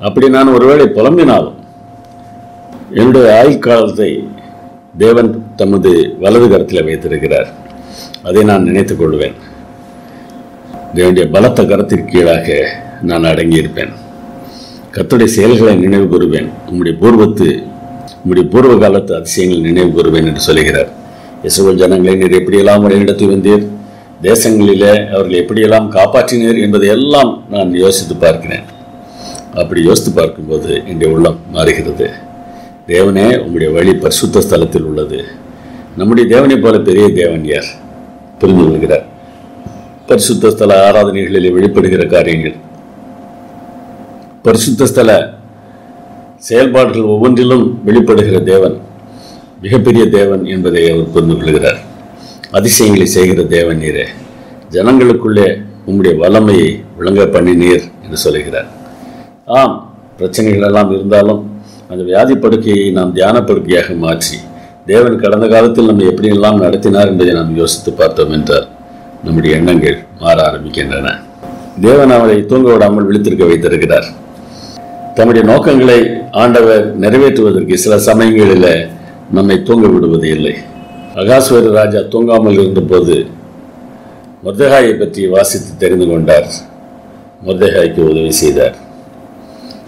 அப்படி நான் ஒருவேளை புலம்பினாலும் என்னுடைய ஆயுள் காலத்தை தேவன் தமது வலது கரத்தில் வைத்திருக்கிறார். அதை நான் நினைத்துக் கொள்வேன். தேவனுடைய பலத்த கரத்திற்கு கீழாக நான் அடங்கியிருப்பேன். கர்த்தருடைய செயல்களை நினைவு கூறுவேன். உம்முடைய பூர்வ காலத்து அதிசயங்களை நினைவு கூறுவேன் என்று சொல்கிறார். இஸ்ரவேல் ஜனங்களை நீர் எப்படியெல்லாம் வழிநடத்தி வந்தீர், தேசங்களிலே அவர்கள் எப்படியெல்லாம் காப்பாற்றினீர் என்பதையெல்லாம் நான் யோசித்து பார்க்கிறேன். அப்படி யோசித்து பார்க்கும்போது என்னுடைய உள்ளம் மாறுகிறது. தேவனே, உங்களுடைய வழி பரிசுத்த ஸ்தலத்தில் உள்ளது. நம்முடைய தேவனை போல பெரிய தேவன் யார்? புரிந்து கொள்கிறார். பரிசுத்த ஸ்தல ஆராதனைகளிலே வெளிப்படுகிற காரியங்கள், பரிசுத்த ஸ்தல செயல்பாடுகள் ஒவ்வொன்றிலும் வெளிப்படுகிற தேவன் மிகப்பெரிய தேவன் என்பதை அவர் புரிந்து கொள்கிறார். அதிசயங்களை செய்கிற தேவன் நீரே, ஜனங்களுக்குள்ளே உம்முடைய வல்லமையை விளங்க பண்ணினீர் என்று சொல்கிறார். ஆம், பிரச்சனைகள் எல்லாம் இருந்தாலும் அந்த வியாதி படுக்கையை நாம் தியான படுக்கையாக மாற்றி தேவன் கடந்த காலத்தில் நம்மை எப்படியெல்லாம் நடத்தினார் என்பதை நாம் யோசித்து பார்த்தோம் என்றால் நம்முடைய எண்ணங்கள் மாற ஆரம்பிக்கின்றன. தேவன் அவரை தூங்க விடாமல் விழித்திருக்க வைத்திருக்கிறார். தம்முடைய நோக்கங்களை ஆண்டவர் நிறைவேற்றுவதற்கு சில சமயங்களில் நம்மை தூங்க விடுவது இல்லை. அகாஸ்வேரு ராஜா தூங்காமல் இருந்தபோது மொர்தெகாயை பற்றி வாசித்து தெரிந்து கொண்டார். மொர்தெகாய்க்கு உதவி செய்தார்.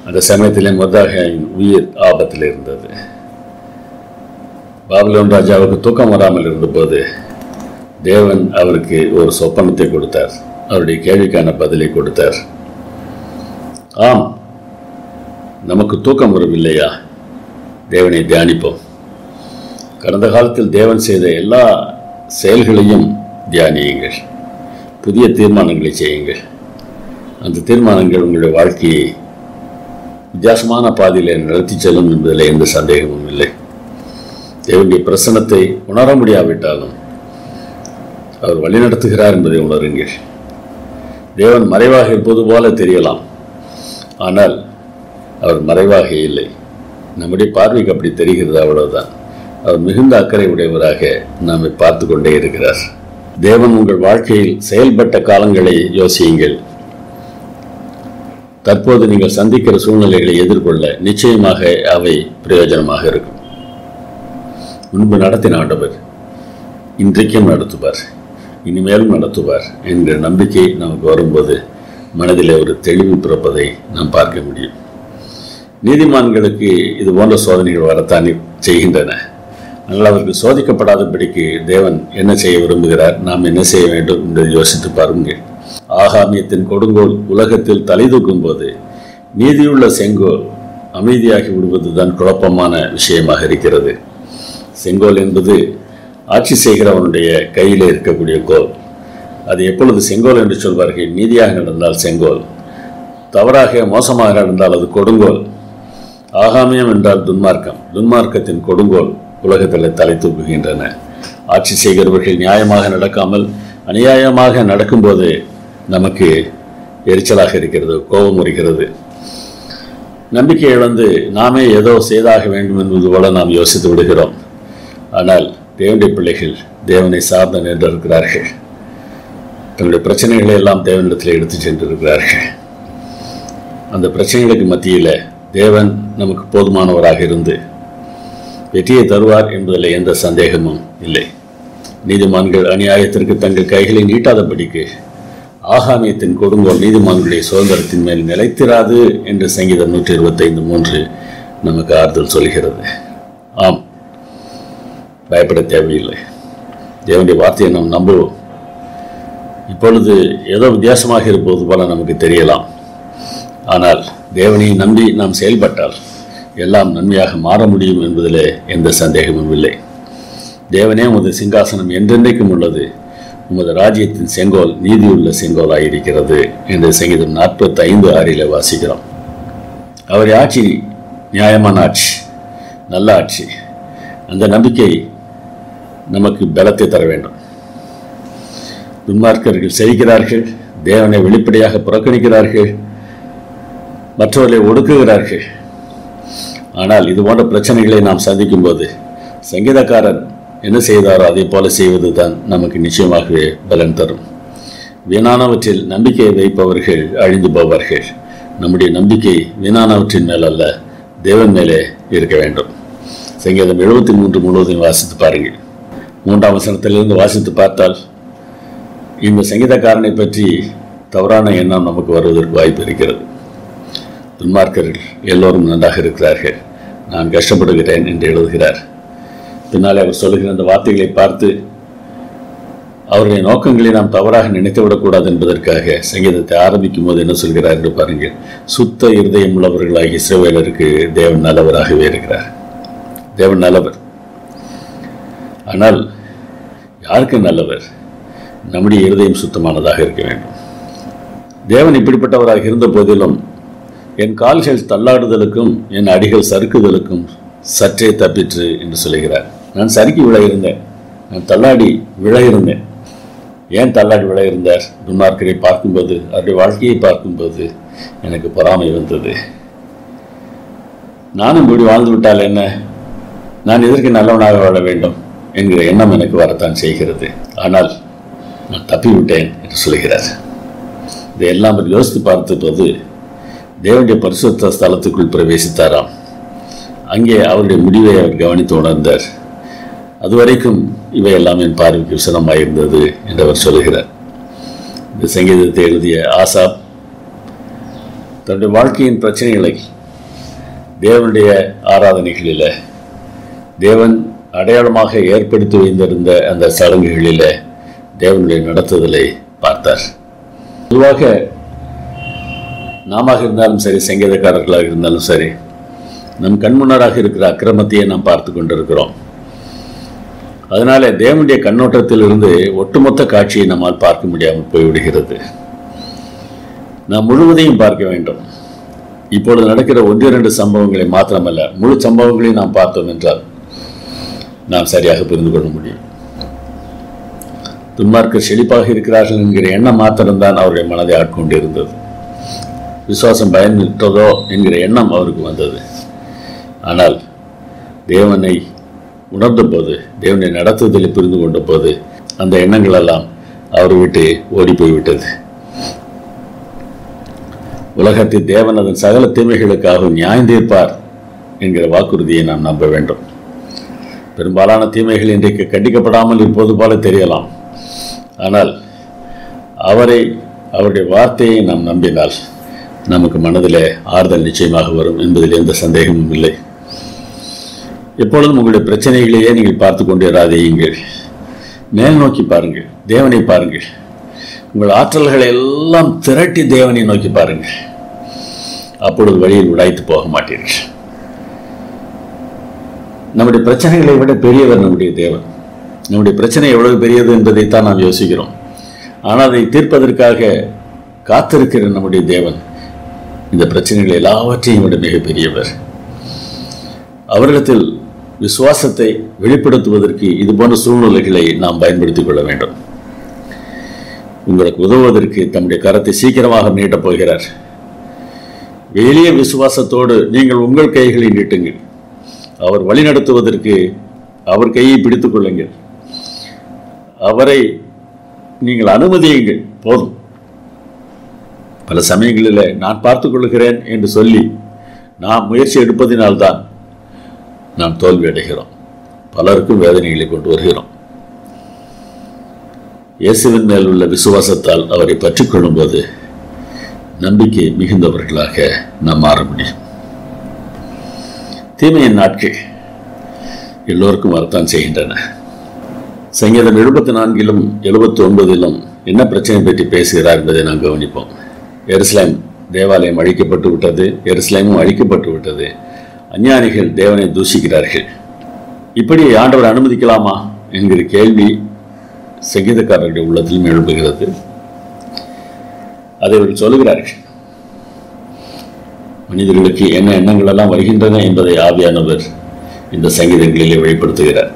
அந்த சமயத்திலே மொர்தெகாயின் உயிர் ஆபத்தில் இருந்தது. பாபிலோன் ராஜாவுக்கு தூக்கம் வராமல் இருந்தபோது தேவன் அவருக்கு ஒரு சொப்பனத்தை கொடுத்தார். அவருடைய கேள்விக்கான பதிலை கொடுத்தார். ஆம், நமக்கு தூக்கம் வரவில்லையா? தேவனை தியானிப்போம். கடந்த காலத்தில் தேவன் செய்த எல்லா செயல்களையும் தியானியுங்கள். புதிய தீர்மானங்களை செய்யுங்கள். அந்த தீர்மானங்கள் உங்களுடைய வாழ்க்கையை வித்தியாசமான பாதையில் நடத்தி செல்லும் என்பதில் எந்த சந்தேகமும் இல்லை. தேவனுடைய பிரசன்னத்தை உணர முடியாவிட்டாலும் அவர் வழிநடத்துகிறார் என்பதை உணருங்கள். தேவன் மறைவாக இருப்பது போல தெரியலாம், ஆனால் அவர் மறைவாக இல்லை. நம்முடைய பார்வைக்கு அப்படி தெரிகிறது, அவ்வளவுதான். அவர் மிகுந்த அக்கறை உடையவராக நம்மை பார்த்து கொண்டே இருக்கிறார். தேவன் உங்கள் வாழ்க்கையில் செயல்பட்ட காலங்களை யோசியுங்கள். தற்போது நீங்கள் சந்திக்கிற சூழ்நிலைகளை எதிர்கொள்ள நிச்சயமாக அவை பிரயோஜனமாக இருக்கும். முன்பு நடத்தின ஆண்டவர் இன்றைக்கும் நடத்துவார், இனிமேலும் நடத்துவார் என்கிற நம்பிக்கை நமக்கு வரும்போது மனதில் ஒரு தெளிவு பிறப்பதை நாம் பார்க்க முடியும். நீதிமான்களுக்கு இது போன்ற சோதனைகள் வரத்தானே செய்கின்றன. ஆனால் அவர்கள் சோதிக்கப்படாதபடிக்கு தேவன் என்ன செய்ய விரும்புகிறார், நாம் என்ன செய்ய வேண்டும் என்பதை யோசித்து பாருங்கள். ஆகாமியத்தின் கொடுங்கோல் உலகத்தில் தலை தூக்கும் போது நீதியுள்ள செங்கோல் அமைதியாகி விடுவதுதான் குழப்பமான விஷயமாக இருக்கிறது. செங்கோல் என்பது ஆட்சி செய்கிறவனுடைய கையில் இருக்கக்கூடிய கோல். அது எப்பொழுது செங்கோல் என்று சொல்வார்கள்? நீதியாக நடந்தால் செங்கோல், தவறாக மோசமாக நடந்தால் அது கொடுங்கோல். ஆகாமியம் என்றால் துன்மார்க்கம், துன்மார்க்கத்தின் கொடுங்கோல் உலகத்தில் தலை தூக்குகின்றன. ஆட்சி செய்கிறவர்கள் நியாயமாக நடக்காமல் அநியாயமாக நடக்கும்போது நமக்கு எரிச்சலாக இருக்கிறது, கோபம் வருகிறது. நம்பிக்கை இழந்து நாமே ஏதோ செய்தாக வேண்டும் என்பது போல நாம் யோசித்து விடுகிறோம். ஆனால் தேவனுடைய பிள்ளைகள் தேவனை சார்ந்து நின்றிருக்கிறார்கள். தங்களுடைய பிரச்சனைகளை எல்லாம் தேவனிடத்தில் எடுத்து சென்றிருக்கிறார்கள். அந்த பிரச்சனைகளுக்கு மத்தியில் தேவன் நமக்கு போதுமானவராக இருந்து வெற்றியை தருவார் என்பதில் எந்த சந்தேகமும் இல்லை. நீதிமான்கள் அநியாயத்திற்கு தங்கள் கைகளை நீட்டாதபடிக்கு ஆகாமியத்தின் கொடுங்கோல் நீதிமான்களுடைய சுதந்திரத்தின் மேல் நிலைத்திராது என்று சங்கீதம் 125:3 நமக்கு ஆறுதல் சொல்கிறது. ஆம், பயப்பட தேவையில்லை. தேவனுடைய வார்த்தையை நாம் நம்புவோம். இப்பொழுது ஏதோ வித்தியாசமாக இருப்பது போல நமக்கு தெரியலாம். ஆனால் தேவனை நம்பி நாம் செயல்பட்டால் எல்லாம் நன்மையாக மாற முடியும் என்பதில் எந்த சந்தேகமும் இல்லை. தேவனே உமது சிங்காசனம் என்றென்றைக்கும் உள்ளது, உமது ராஜ்யத்தின் செங்கோல் நீதியுள்ள செங்கோலாயிருக்கிறது என்று சங்கீதம் 45:6 வாசிக்கிறோம். அவருடைய ஆட்சி நியாயமான ஆட்சி, நல்ல ஆட்சி. அந்த நம்பிக்கை நமக்கு பலத்தை தர வேண்டும். துன்மார்க்கர்கள் செழிக்கிறார்கள், தேவனை வெளிப்படையாக புறக்கணிக்கிறார்கள், மற்றவர்களை ஒடுக்குகிறார்கள். ஆனால் இது போன்ற பிரச்சனைகளை நாம் சந்திக்கும் போது சங்கீதக்காரன் என்ன செய்தாரோ அதை போல செய்வது தான் நமக்கு நிச்சயமாகவே பலன் தரும். வீணானவற்றில் நம்பிக்கையை வைப்பவர்கள் அழிந்து போவார்கள். நம்முடைய நம்பிக்கை வீணானவற்றின் மேல் அல்ல, தேவன் மேலே இருக்க வேண்டும். சங்கீதம் 73 முழுவதையும் வாசித்து பாருங்கள். 3ஆம் வசனத்திலிருந்து வாசித்து பார்த்தால் இந்த சங்கீதக்காரனை பற்றி தவறான எண்ணம் நமக்கு வருவதற்கு வாய்ப்பு இருக்கிறது. துன்மார்க்கர்கள் எல்லோரும் நன்றாக இருக்கிறார்கள், நான் கஷ்டப்படுகிறேன் என்று எழுதுகிறார். பின்னாலே அவர் சொல்லுகிற அந்த வார்த்தைகளை பார்த்து அவருடைய நோக்கங்களை நாம் தவறாக நினைத்துவிடக்கூடாது என்பதற்காக சங்கீதத்தை ஆரம்பிக்கும் போது என்ன சொல்கிறார் என்று பாருங்கள். சுத்த இருதயம் உள்ளவர்களாகிய இஸ்ரவேலருக்கு தேவன் நல்லவராகவே இருக்கிறார். தேவன் நல்லவர். ஆனால் யாருக்கு நல்லவர்? நம்முடைய இருதயம் சுத்தமானதாக இருக்க வேண்டும். தேவன் இப்படிப்பட்டவராக இருந்த போதிலும் என் கால்கள் தள்ளாடுதலுக்கும் என் அடிகள் சறுக்குதலுக்கும் சற்றே தப்பிற்று என்று சொல்லுகிறார். நான் சறுக்கி விழ இருந்தேன், நான் தள்ளாடி விழ இருந்தேன். ஏன் தள்ளாடி விழ இருந்தார்? துன்மார்க்கரை பார்க்கும்போது, அவருடைய வாழ்க்கையை பார்க்கும்போது எனக்கு பொறாமை வந்தது. நானும் இப்படி வாழ்ந்து விட்டால் என்ன, நான் எதற்கு நல்லவனாக வாழ வேண்டும் என்கிற எண்ணம் எனக்கு வரத்தான் செய்கிறது. ஆனால் நான் தப்பிவிட்டேன் என்று சொல்கிறார். இதையெல்லாம் அவர் யோசித்து பார்த்தபோது தேவனுடைய பரிசுத்த ஸ்தலத்துக்குள் பிரவேசித்தாராம். அங்கே அவருடைய முடிவை அவர் கவனித்து உணர்ந்தார். அதுவரைக்கும் இவையெல்லாம் என் பார்வைக்கு விசனமாயிருந்தது என்று அவர் சொல்கிறார். இந்த சங்கீதத்தை எழுதிய ஆசாப் தன்னுடைய வாழ்க்கையின் பிரச்சனைகளை தேவனுடைய ஆராதனைகளில், தேவன் அடையாளமாக ஏற்படுத்தி வைத்திருந்த அந்த சடங்குகளில் தேவனுடைய நடத்துதலை பார்த்தார். பொதுவாக நாம இருந்தாலும் சரி, சங்கீதக்காரர்களாக இருந்தாலும் சரி, நம் கண்முன்னராக இருக்கிற அக்கிரமத்தையே நாம் பார்த்து கொண்டிருக்கிறோம். அதனால தேவனுடைய கண்ணோட்டத்திலிருந்து ஒட்டுமொத்த காட்சியை நம்மால் பார்க்க முடியாமல் போய்விடுகிறது. நாம் முழுவதையும் பார்க்க வேண்டும். இப்பொழுது நடக்கிற 1-2 சம்பவங்களை மாத்திரமல்ல, முழு சம்பவங்களையும் நாம் பார்த்தோம் என்றால் நாம் சரியாக புரிந்து கொள்ள முடியும். துன்மார்க்கர் செழிப்பாக இருக்கிறார்கள் என்கிற எண்ணம் மாத்திரம்தான் அவருடைய மனதை ஆட்கொண்டு இருந்தது. விசுவாசம் பயன்பெற்றதோ என்கிற எண்ணம் அவருக்கு வந்தது. ஆனால் தேவனை உணர்ந்த போது, தேவனை நடத்துதலை புரிந்து கொண்ட போது அந்த எண்ணங்கள் எல்லாம் அவரை விட்டு ஓடி போய்விட்டது. உலகத்தில் தேவன் அதன் சகல தீமைகளுக்காக நியாயம் தீர்ப்பார் என்கிற வாக்குறுதியை நாம் நம்ப வேண்டும். பெரும்பாலான தீமைகள் இன்றைக்கு கண்டிக்கப்படாமல் இருப்பது போல தெரியலாம். ஆனால் அவருடைய வார்த்தையை நாம் நம்பினால் நமக்கு மனதில் ஆறுதல் நிச்சயமாக வரும் என்பதில் எந்த சந்தேகமும் இல்லை. எப்பொழுதும் உங்களுடைய பிரச்சனைகளையே நீங்கள் பார்த்து கொண்டிராதீங்கள். மேல் நோக்கி பாருங்கள், தேவனை பாருங்கள். உங்கள் ஆற்றல்களை எல்லாம் திரட்டி தேவனை நோக்கி பாருங்கள். அப்பொழுது வழியில் உடைத்து போக மாட்டீர்கள். நம்முடைய பிரச்சனைகளை விட பெரியவர் நம்முடைய தேவன். நம்முடைய பிரச்சனை எவ்வளவு பெரியது என்பதைத்தான் நாம் யோசிக்கிறோம். ஆனால் அதை தீர்ப்பதற்காக காத்திருக்கிற நம்முடைய தேவன் இந்த பிரச்சனைகள் எல்லாவற்றையும் விட மிக பெரியவர். அவரிடத்தில் விசுவாசத்தை வெளிப்படுத்துவதற்கு இது போன்ற சூழ்நிலைகளை நாம் பயன்படுத்திக் கொள்ள வேண்டும். உங்களுக்கு உதவுவதற்கு தம்முடைய கரத்தை சீக்கிரமாக நீட்டப் போகிறார். எளிய விசுவாசத்தோடு நீங்கள் உங்கள் கைகளை நீட்டுங்கள். அவர் வழிநடத்துவதற்கு அவர் கையை பிடித்துக் கொள்ளுங்கள். அவரை நீங்கள் அனுமதியுங்கள். போதும். பல சமயங்களில் நான் பார்த்துக் கொள்கிறேன் என்று சொல்லி நாம் முயற்சி எடுப்பதினால்தான் நாம் தோல்வி அடைகிறோம். பலருக்கும் வேதனைகளை கொண்டு வருகிறோம். இயேசுவின் மேல் உள்ள விசுவாசத்தால் அவரை பற்றிக் கொள்ளும்போது நம்பிக்கை மிகுந்தவர்களாக நாம் மாற முடியும். தீமையின் நாட்கள் எல்லோருக்கும் வரத்தான் செய்கின்றன. சங்கீதம் 74 79 என்ன பிரச்சனை பற்றி பேசுகிறார் என்பதை நாம் கவனிப்போம். எருசலேம் தேவாலயம் அழிக்கப்பட்டு விட்டது, எருசலேமும் அழிக்கப்பட்டு விட்டது, அஞ்ஞானிகள் தேவனை தூஷிக்கிறார்கள். இப்படி ஆண்டவர் அனுமதிக்கலாமா என்கிற கேள்வி சங்கீதக்காரருடைய உள்ளத்திலும் எழுப்புகிறது. அதை அவர்கள் சொல்லுகிறார்கள். மனிதர்களுக்கு என்ன எண்ணங்கள் எல்லாம் வருகின்றன என்பதை ஆவியானவர் இந்த சங்கீதங்களிலே வெளிப்படுத்துகிறார்.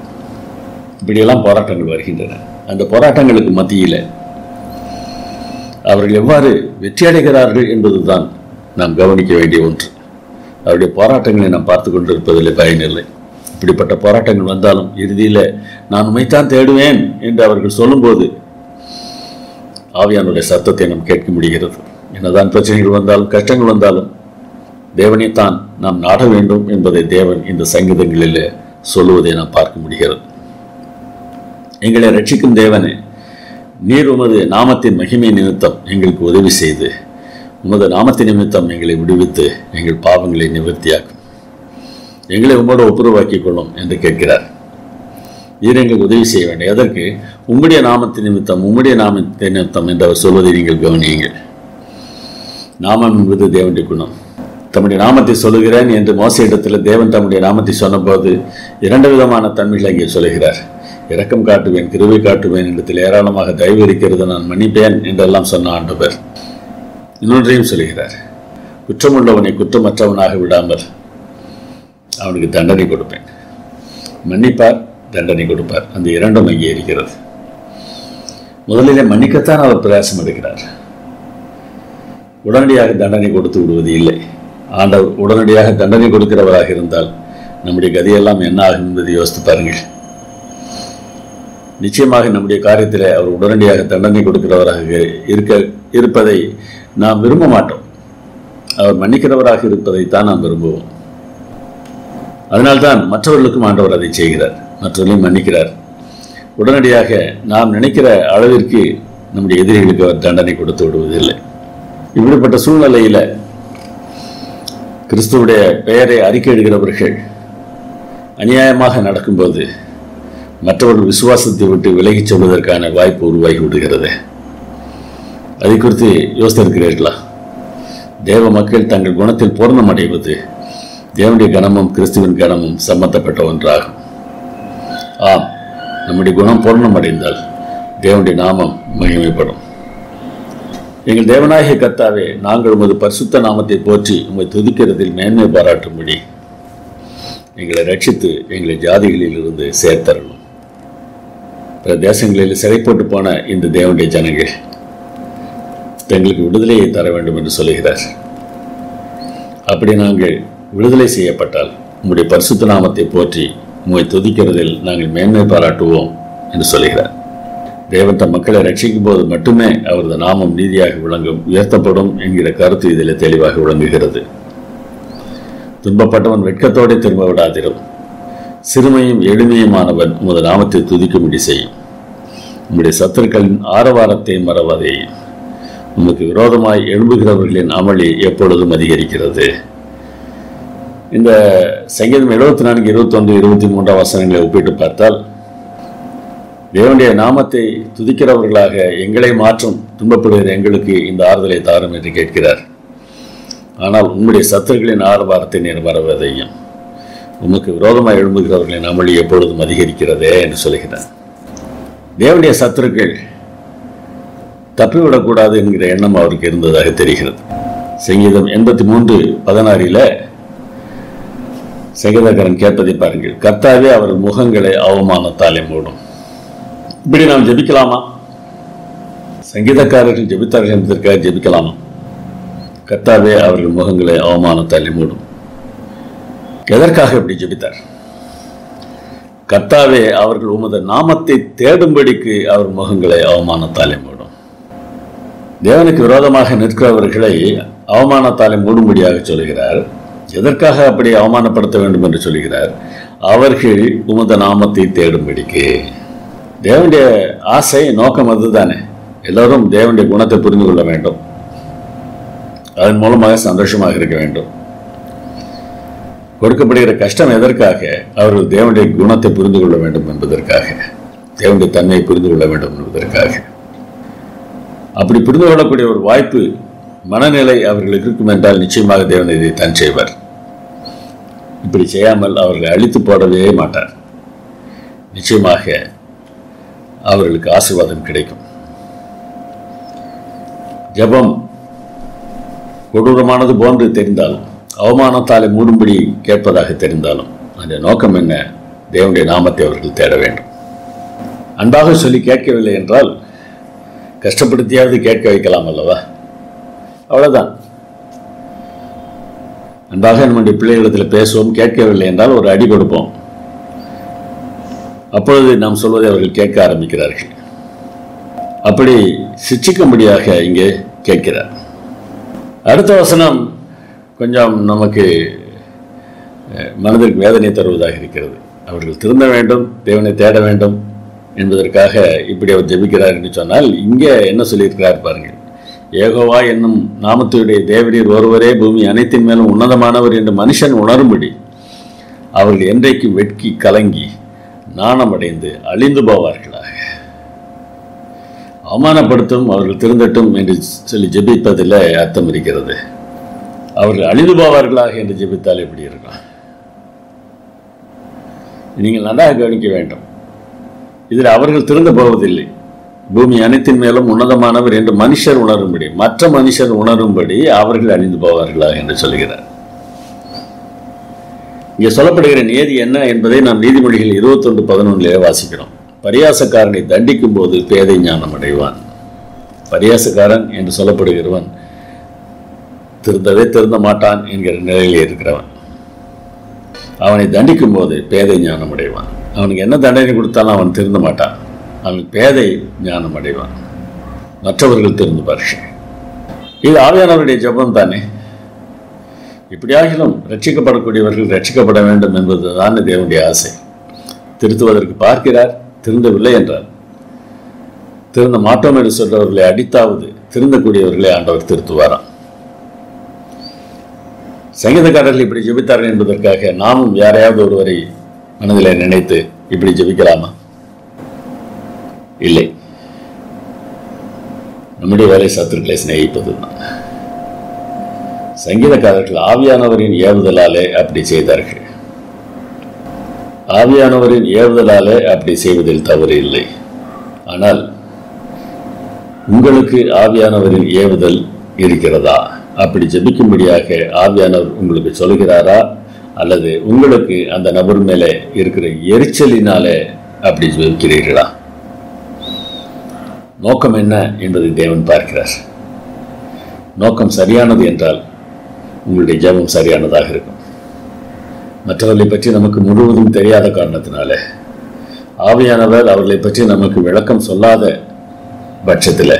இப்படியெல்லாம் போராட்டங்கள் வருகின்றன. அந்த போராட்டங்களுக்கு மத்தியில் அவர்கள் எவ்வாறு வெற்றி அடைகிறார்கள் என்பதுதான் நாம் கவனிக்க வேண்டிய ஒன்று. அவருடைய போராட்டங்களை நாம் பார்த்து கொண்டிருப்பதில் பயனில்லை. இப்படிப்பட்ட போராட்டங்கள் வந்தாலும் இறுதியில் நான் உண்மைத்தான் தேடுவேன் என்று அவர்கள் சொல்லும்போது ஆவியானுடைய சத்தத்தை நாம் கேட்க முடிகிறது. என்னதான் பிரச்சனைகள் வந்தாலும் கஷ்டங்கள் வந்தாலும் தேவனைத்தான் நாம் நாட வேண்டும் என்பதை தேவன் இந்த சங்கீதங்களில் சொல்லுவதை நாம் பார்க்க முடிகிறது. எங்களை ரட்சிக்கும் தேவனே, நீர் உமது நாமத்தின் மகிமை நிமித்தம் எங்களுக்கு உதவி செய்து உமது நாமத்தின் நிமித்தம் எங்களை விடுவித்து எங்கள் பாவங்களை நிவர்த்தியாக்கும், எங்களை உம்மோடு ஒப்புரவாக்கிக் கொள்ளும் என்று கேட்கிறார். நீர் எங்களுக்கு உதவி செய்ய வேண்டும். எதற்கு? உம்முடைய நாமத்தின் நிமித்தம், உம்முடைய நாமத்தின் நிமித்தம் என்று அவர் சொல்வதை நீங்கள் கவனியுங்கள். நாமம் என்பது தேவனுடைய குணம். தம்முடைய நாமத்தை சொல்லுகிறேன் என்று மோசையிடத்தில் தேவன் தம்முடைய நாமத்தை சொன்னபோது 2 விதமான தன்மைகளை அங்கே சொல்லுகிறார். இரக்கம் காட்டுவேன், கிருபை காட்டுவேன், இடத்தில் ஏராளமாக தயவு இருக்கிறது, நான் மன்னிப்பேன் என்றெல்லாம் சொன்ன ஆண்டவர் இன்னொன்றையும் சொல்கிறார். குற்றமுள்ளவனை குற்றமற்றவனாக விடாமல் அவனுக்கு தண்டனை கொடுப்பேன். மன்னிப்பார், தண்டனை கொடுப்பார். அந்த 2ம் அங்கே இருக்கிறது. முதலிலே மன்னிக்கத்தான் அவர் பிரயாசம் எடுக்கிறார். உடனடியாக தண்டனை கொடுத்து விடுவது இல்லை. ஆண்டவர் உடனடியாக தண்டனை கொடுக்கிறவராக இருந்தால் நம்முடைய கதியெல்லாம் என்ன ஆகும் என்பதை யோசித்து பாருங்கள். நிச்சயமாக நம்முடைய காரியத்தில் அவர் உடனடியாக தண்டனை கொடுக்கிறவராக இருப்பதை நாம் விரும்ப மாட்டோம். அவர் மன்னிக்கிறவராக இருப்பதைத்தான் நாம் விரும்புவோம். அதனால்தான் மற்றவர்களுக்கும் ஆண்டவர் அதை செய்கிறார், மற்றவர்களையும் மன்னிக்கிறார். உடனடியாக நாம் நினைக்கிற அளவிற்கு நம்முடைய எதிரிகளுக்கு அவர் தண்டனை கொடுத்து விடுவதில்லை. இப்படிப்பட்ட சூழ்நிலையில் கிறிஸ்துவுடைய பெயரை அறிக்கையிடுகிறவர்கள் அநியாயமாக நடக்கும்போது மற்றவர்கள் விசுவாசத்தை விட்டு விலகிச் செல்வதற்கான வாய்ப்பு உருவாகி விடுகிறது. அதை குறித்து யோசித்திருக்கிறீர்களா? தேவ மக்கள் தங்கள் குணத்தில் பூர்ணம் அடைவது தேவனுடைய கனமும் கிறிஸ்துவின் கனமும் சம்பந்தப்பட்ட ஒன்றாகும். ஆம், நம்முடைய குணம் பூர்ணம் அடைந்தால் தேவனுடைய நாமம் மகிமைப்படும். எங்கள் தேவனாகிய கர்த்தாவே, நாங்கள் உமது பரிசுத்த நாமத்தை போற்றி உம்மை துதிக்கிறதில் மேன்மை பாராட்டும்படி எங்களை ரட்சித்து எங்களை ஜாதிகளில் இருந்து சேர்த்தரணும். பிற தேசங்களில் சிறைப்பட்டு போன இந்த தேவனுடைய ஜனங்கள் தங்களுக்கு விடுதலையை தர வேண்டும் என்று சொல்லுகிறார். அப்படி நாங்கள் விடுதலை செய்யப்பட்டால் உம்முடைய பரிசுத்த நாமத்தை போற்றி உம்மை துதிக்கிறதில் நாங்கள் மேன்மை பாராட்டுவோம் என்று சொல்லுகிறார். தேவன் தம் மக்களை ரட்சிக்கும் போது மட்டுமே அவரது நாமம் நீதியாக விளங்கும், உயர்த்தப்படும் என்கிற கருத்து இதில் தெளிவாக விளங்குகிறது. துன்பப்பட்டவன் வெட்கத்தோடு திரும்ப விடாதிரும். சிறுமையும் எளிமையுமானவன் உமது நாமத்தை துதிக்கும்படி செய்யும். உம்முடைய சத்துருக்களின் ஆரவாரத்தை மறவாதேயும். உமக்கு விரோதமாய் எழும்புகிறவர்களின் அமளி எப்பொழுதும் அதிகரிக்கிறது. இந்த சங்கீதம் 74, 21, 23 வசனங்களை ஒப்பிட்டு பார்த்தால் தேவனுடைய நாமத்தை துதிக்கிறவர்களாக எங்களை மாற்றும் துன்பப்படுகிற எங்களுக்கு இந்த ஆறுதலை தாரும் என்று கேட்கிறார். ஆனால் உம்முடைய சத்துருக்களின் ஆரவாரத்தை நீர் வரவதையும் உமக்கு விரோதமாக எழும்புகிறவர்களின் அமளி எப்பொழுதும் அதிகரிக்கிறதே என்று சொல்கிறார். தேவனுடைய சத்துருக்கள் தப்பிவிடக்கூடாது என்கிற எண்ணம் அவருக்கு இருந்ததாக தெரிகிறது. சங்கீதம் 83:16 சங்கீதக்காரன் கேட்பதை பாருங்கள். கர்த்தாவே அவர்கள் முகங்களை அவமானத்தாலே மூடும். இப்படி நாம் ஜெபிக்கலாமா? சங்கீதக்காரர்கள் ஜெபித்தார்கள் என்பதற்காக ஜெபிக்கலாமா? கர்த்தாவே அவர்கள் முகங்களை அவமானத்தாலே மூடும். எதற்காக இப்படி ஜெபித்தார்? கர்த்தாவே அவர்கள் உமது நாமத்தை தேடும்படிக்கு அவர் முகங்களை அவமானத்தாலே மூடும். தேவனுக்கு விரோதமாக நிற்கிறவர்களை அவமானத்தாலே மூடும்படியாக சொல்கிறார். எதற்காக அப்படி அவமானப்படுத்த வேண்டும் என்று சொல்கிறார்? அவர்கள் உமது நாமத்தை தேடும்படிக்கு. தேவனுடைய ஆசை நோக்கம் அதுதானே. எல்லோரும் தேவனுடைய குணத்தை புரிந்து கொள்ள வேண்டும், அதன் மூலமாக சந்தோஷமாக இருக்க வேண்டும். கொடுக்கப்படுகிற கஷ்டம் எதற்காக? அவர்கள் தேவனுடைய குணத்தை புரிந்து கொள்ள வேண்டும் என்பதற்காக, தேவனுடைய தன்மையை புரிந்து கொள்ள வேண்டும் என்பதற்காக. அப்படி புரிந்து கொள்ளக்கூடிய ஒரு வாய்ப்பு, மனநிலை அவர்களுக்கு இருக்கும் என்றால் நிச்சயமாக தேவன் இதை தான் செய்வார். இப்படி செய்யாமல் அவர்களை அழித்து போடவே மாட்டார். நிச்சயமாக அவர்களுக்கு ஆசீர்வாதம் கிடைக்கும். ஜெபம் கொடூரமானது போன்று தெரிந்தாலும், அவமானத்தாலே மூடும்படி கேட்பதாக தெரிந்தாலும், அந்த நோக்கம் என்ன? தேவனுடைய நாமத்தை அவர்கள் தேட வேண்டும். அன்பாக சொல்லி கேட்கவில்லை என்றால் கஷ்டப்படுத்தியாவது கேட்க வைக்கலாம் அல்லவா? அவ்வளவுதான். அன்பாக நம்முடைய பிள்ளைகளிடத்தில் பேசுவோம், கேட்கவில்லை என்றால் ஒரு அடி கொடுப்போம். அப்பொழுது நாம் சொல்வதை அவர்கள் கேட்க ஆரம்பிக்கிறார்கள். அப்படி சிட்சிக்கும்படியாக இங்கே கேட்கிறார். அடுத்த வசனம் கொஞ்சம் நமக்கு மனதிற்கு வேதனை தருவதாக இருக்கிறது. அவர்கள் திருந்த வேண்டும், தேவனை தேட வேண்டும் என்பதற்காக இப்படி அவர் ஜெபிக்கிறார் என்று சொன்னால், இங்கே என்ன சொல்லியிருக்கிறார் பாருங்கள். யெகோவா என்னும் நாமத்துடைய தேவரீர் ஒருவரே பூமி அனைத்தின் மேலும் உன்னதமானவர் என்று மனுஷன் உணரும்படி அவர்கள் என்றைக்கு வெட்கி கலங்கி நாணமடைந்து அழிந்து போவார்களாக. அவமானப்படுத்தும், அவர்கள் திருந்தட்டும் என்று சொல்லி ஜெபிப்பதில் அர்த்தம் இருக்கிறது. அவர்கள் அழிந்து போவார்களாக என்று ஜெபித்தால் எப்படி இருக்கும்? நீங்கள் நன்றாக கவனிக்க வேண்டும். இதில் அவர்கள் திருந்த போவதில்லை. பூமி அனைத்தின் மேலும் உன்னதமானவர் என்று மனுஷர் உணரும்படி, மற்ற மனுஷர் உணரும்படி அவர்கள் அழிந்து போவார்களாக என்று சொல்கிறார். இங்கே சொல்லப்படுகிற நியதி என்ன என்பதை நாம் நீதிமொழிகள் 21:11 வாசிக்கிறோம். பரியாசக்காரனை தண்டிக்கும் போது பேதை ஞானம் அடைவான். பரியாசக்காரன் என்று சொல்லப்படுகிறவன் திருந்தவே திருந்த மாட்டான் என்கிற நிலையில் இருக்கிறவன். அவனை தண்டிக்கும் போது பேதை ஞானம் அடைவான். அவனுக்கு என்ன தண்டனை கொடுத்தாலும் அவன் திருந்த மாட்டான். அவன் பேதை ஞானம் அடைவான். மற்றவர்கள் திருந்துவார்கள். இது ஆவியானவருடைய ஜெபம் தானே. இப்படியாகிலும் ரட்சிக்கப்படக்கூடியவர்கள் ரட்சிக்கப்பட வேண்டும் என்பதுதான் தேவனுடைய ஆசை. திருத்துவதற்கு பார்க்கிறார், திருந்தவில்லை என்றார். திருந்த மாட்டோம் என்று சொல்றவர்களை அடித்தாவது திருந்தக்கூடியவர்களை ஆண்டவர் திருத்துவாராம். சங்கீதக்காரர்கள் இப்படி ஜெபித்தார்கள் என்பதற்காக நாமும் யாரையாவது ஒருவரை மனதில் நினைத்து இப்படி ஜெபிக்கலாமா? இல்லை. நம்முடைய வேலை சத்துருக்களை சிநேகிப்பதுதான். சங்கீதக்காரர்கள் ஆவியானவரின் ஏவுதலாலே அப்படி செய்தார்கள். ஆவியானவரின் ஏவுதலாலே அப்படி செய்வதில் தவறு இல்லை. ஆனால் உங்களுக்கு ஆவியானவரின் ஏவுதல் இருக்கிறதா? அப்படி ஜெபிக்கும்படியாக ஆவியானவர் உங்களுக்கு சொல்கிறாரா? அல்லது உங்களுக்கு அந்த நபர் மேலே இருக்கிற எரிச்சலினாலே அப்படி ஜெபிக்கிறீர்களா? நோக்கம் என்ன என்பதை தேவன் பார்க்கிறார். நோக்கம் சரியானது என்றால் உங்களுடைய ஜெபம் சரியானதாக இருக்கும். மற்றவர்களை பற்றி நமக்கு முழுவதும் தெரியாத காரணத்தினால, ஆவியானவர் அவர்களை பற்றி நமக்கு விளக்கம் சொல்லாத பட்சத்தில்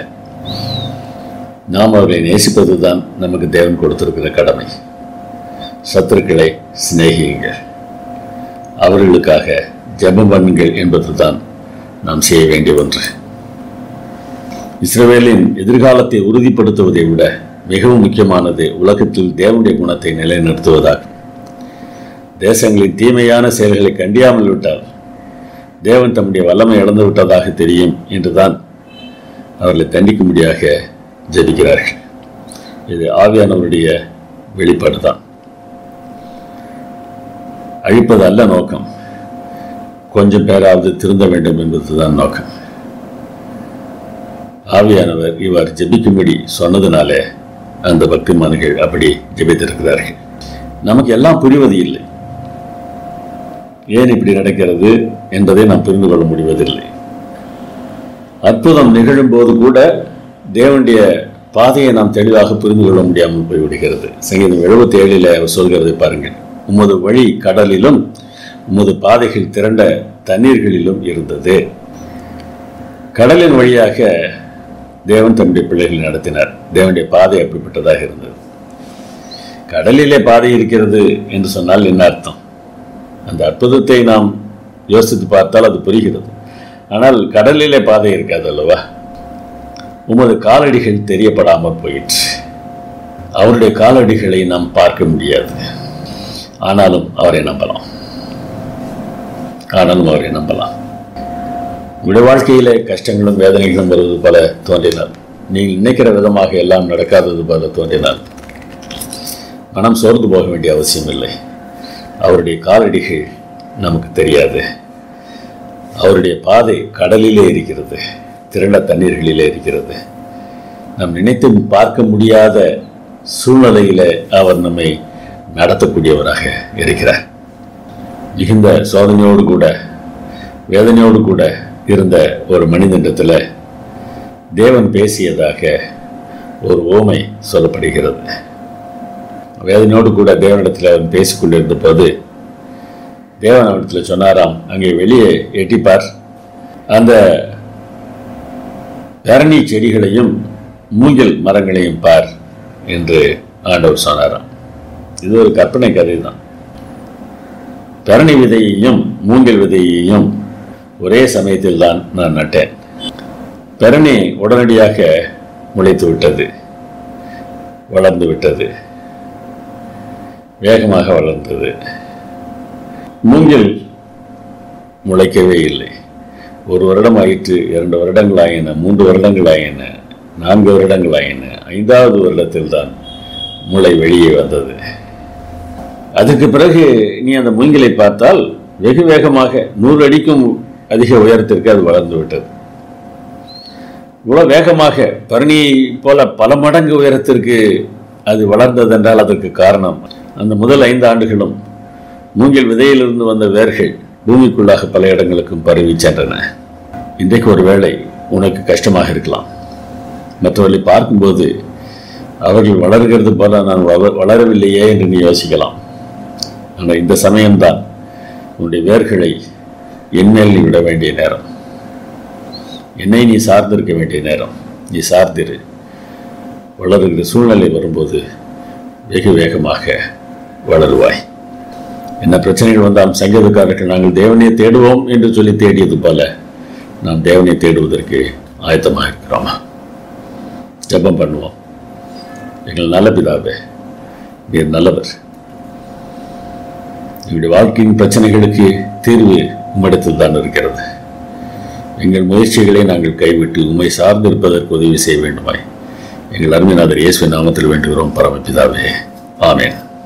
நாம் அவர்களை நேசிப்பது தான் நமக்கு தேவன் கொடுத்திருக்கிற கடமை. சத்துருக்களை சிநேகியுங்கள், அவர்களுக்காக ஜெபம் பண்ணுங்கள் என்பதுதான் நாம் செய்ய வேண்டிய ஒன்று. இஸ்ரவேலின் எதிர்காலத்தை உறுதிப்படுத்துவதை விட மிகவும் முக்கியமானது உலகத்தில் தேவனுடைய குணத்தை நிலைநிறுத்துவதாகும். தேசங்களின் தீமையான செயல்களை கண்டியாமல் விட்டால் தேவன் தம்முடைய வல்லமை இழந்து விட்டதாக தெரியும் என்றுதான் அவர்களை தண்டிக்கும்படியாக ஜெபிக்கிறார்கள். இது ஆவியானவருடைய வெளிப்பாடு தான். அழிப்பது அல்ல நோக்கம், கொஞ்சம் பேராவது திருந்த வேண்டும் என்பதுதான் நோக்கம். ஆவியானவர் இவர் ஜெபிக்கும்படி சொன்னதுனாலே அந்த பக்திமான்கள் அப்படி ஜெபித்திருக்கிறார்கள். நமக்கு எல்லாம் புரிவது இல்லை, ஏன் இப்படி நடக்கிறது என்பதை நாம் புரிந்து கொள்ள முடிவதில்லை. அற்புதம் நிகழும் போது கூட தேவனுடைய பாதையை நாம் தெளிவாக புரிந்து கொள்ள முடியாமல் போய்விடுகிறது. சங்கீதம் 77 அவர் சொல்கிறதை பாருங்கள். உமது வழி கடலிலும் உமது பாதைகள் திரண்ட தண்ணீர்களிலும் இருந்தது. கடலின் வழியாக தேவன் தன்னுடைய பிள்ளைகளை நடத்தினார். தேவனுடைய பாதை அப்படிப்பட்டதாக இருந்தது. கடலிலே பாதை இருக்கிறது என்று சொன்னால் என்ன அர்த்தம்? அந்த அற்புதத்தை நாம் யோசித்து பார்த்தால் அது புரிகிறது. ஆனால் கடலிலே பாதை இருக்காது அல்லவா? உமது காலடிகள் தெரியப்படாமல் போயிற்று. அவருடைய காலடிகளை நாம் பார்க்க முடியாது, ஆனாலும் அவரை நம்பலாம். உங்களுடைய வாழ்க்கையிலே கஷ்டங்களும் வேதனைகளும் வருவது போல தோன்றினார், நீங்கள் நினைக்கிற விதமாக எல்லாம் நடக்காதது போல தோன்றினார், மனம் சோர்ந்து போக வேண்டிய அவசியம் இல்லை. அவருடைய காலடிகள் நமக்கு தெரியாது. அவருடைய பாதை கடலிலே இருக்கிறது, திரண்ட தண்ணீர்களிலே இருக்கிறது. நாம் நினைத்து பார்க்க முடியாத சூழ்நிலையிலே அவர் நம்மை நடத்தக்கூடியவராக இருக்கிறார். மிகுந்த சோதனையோடு கூட வேதனையோடு கூட இருந்த ஒரு மனிதனிடத்தில் தேவன் பேசியதாக ஒரு ஓமை சொல்லப்படுகிறது. வேதனையோடு கூட தேவனிடத்தில் அவன் பேசிக்கொண்டிருந்த போது தேவன் அவனிடத்தில் சொன்னாராம், அங்கே வெளியே எட்டிப்பார், அந்த பேரணி செடிகளையும் மூங்கில் மரங்களையும் பார் என்று ஆண்டவர் சொன்னாராம். இது ஒரு கற்பனை கதை தான். பேரணி விதையையும் மூங்கில் விதையையும் ஒரே சமயத்தில் தான் நான் நட்டேன். பேரணி உடனடியாக முளைத்து விட்டது, வளர்ந்து விட்டது, வேகமாக வளர்ந்தது. மூங்கில் முளைக்கவே இல்லை. 1 வருடம் ஆயிற்று, 2 வருடங்கள் ஆயின, 3 வருடங்கள் ஆயின, 4 வருடங்கள் ஆயின. 5வது வருடத்தில் தான் முளை வெளியே வந்தது. அதுக்கு பிறகு நீ அந்த மூங்கிலை பார்த்தால் வெகு வேகமாக 100 அடிக்கும் அதிக உயரத்திற்கு அது வளர்ந்து விட்டது. இவ்வளவு வேகமாக பரணி போல பல மடங்கு உயரத்திற்கு அது வளர்ந்ததென்றால் அதற்கு காரணம் அந்த முதல் 5 ஆண்டுகளும் மூங்கில் விதையிலிருந்து வந்த வேர்கள் பூமிக்குள்ளாக பல இடங்களுக்கும் பரவி சென்றன. இன்றைக்கு ஒரு வேளை உனக்கு கஷ்டமாக இருக்கலாம். மற்றவர்களை பார்க்கும்போது அவர்கள் வளர்கிறது போல நான் வளரவில்லையே என்று நீ யோசிக்கலாம். ஆனால் இந்த சமயம்தான் உன்னுடைய வேர்களை என்மேல் நீ விட வேண்டிய நேரம். என்னை நீ சார்ந்திருக்க வேண்டிய நேரம். நீ சார்ந்திரு. வளருகிற சூழ்நிலை வரும்போது வெகு வேகமாக வளருவாய். என்ன பிரச்சனைகள் வந்தாலும் சங்கீதக்காரர்கள் நாங்கள் தேவனை தேடுவோம் என்று சொல்லி தேடியது போல நாம் தேவனை தேடுவதற்கு ஆயத்தமாக இருக்கிறோமா? ஜெபம் பண்ணுவோம். எங்கள் நல்ல பிதாவே, நீர் நல்லவர். எங்களுடைய வாழ்க்கையின் பிரச்சனைகளுக்கு தீர்வு உம்மிடத்தில் தான் இருக்கிறது. எங்கள் முயற்சிகளை நாங்கள் கைவிட்டு உம்மை சார்ந்திருப்பதற்கு உதவி செய்ய வேண்டுமாய் எங்கள் அருமைநாதர் இயேசுவின் நாமத்தில் வேண்டுகிறோம் பரமபிதாவே. ஆமென்.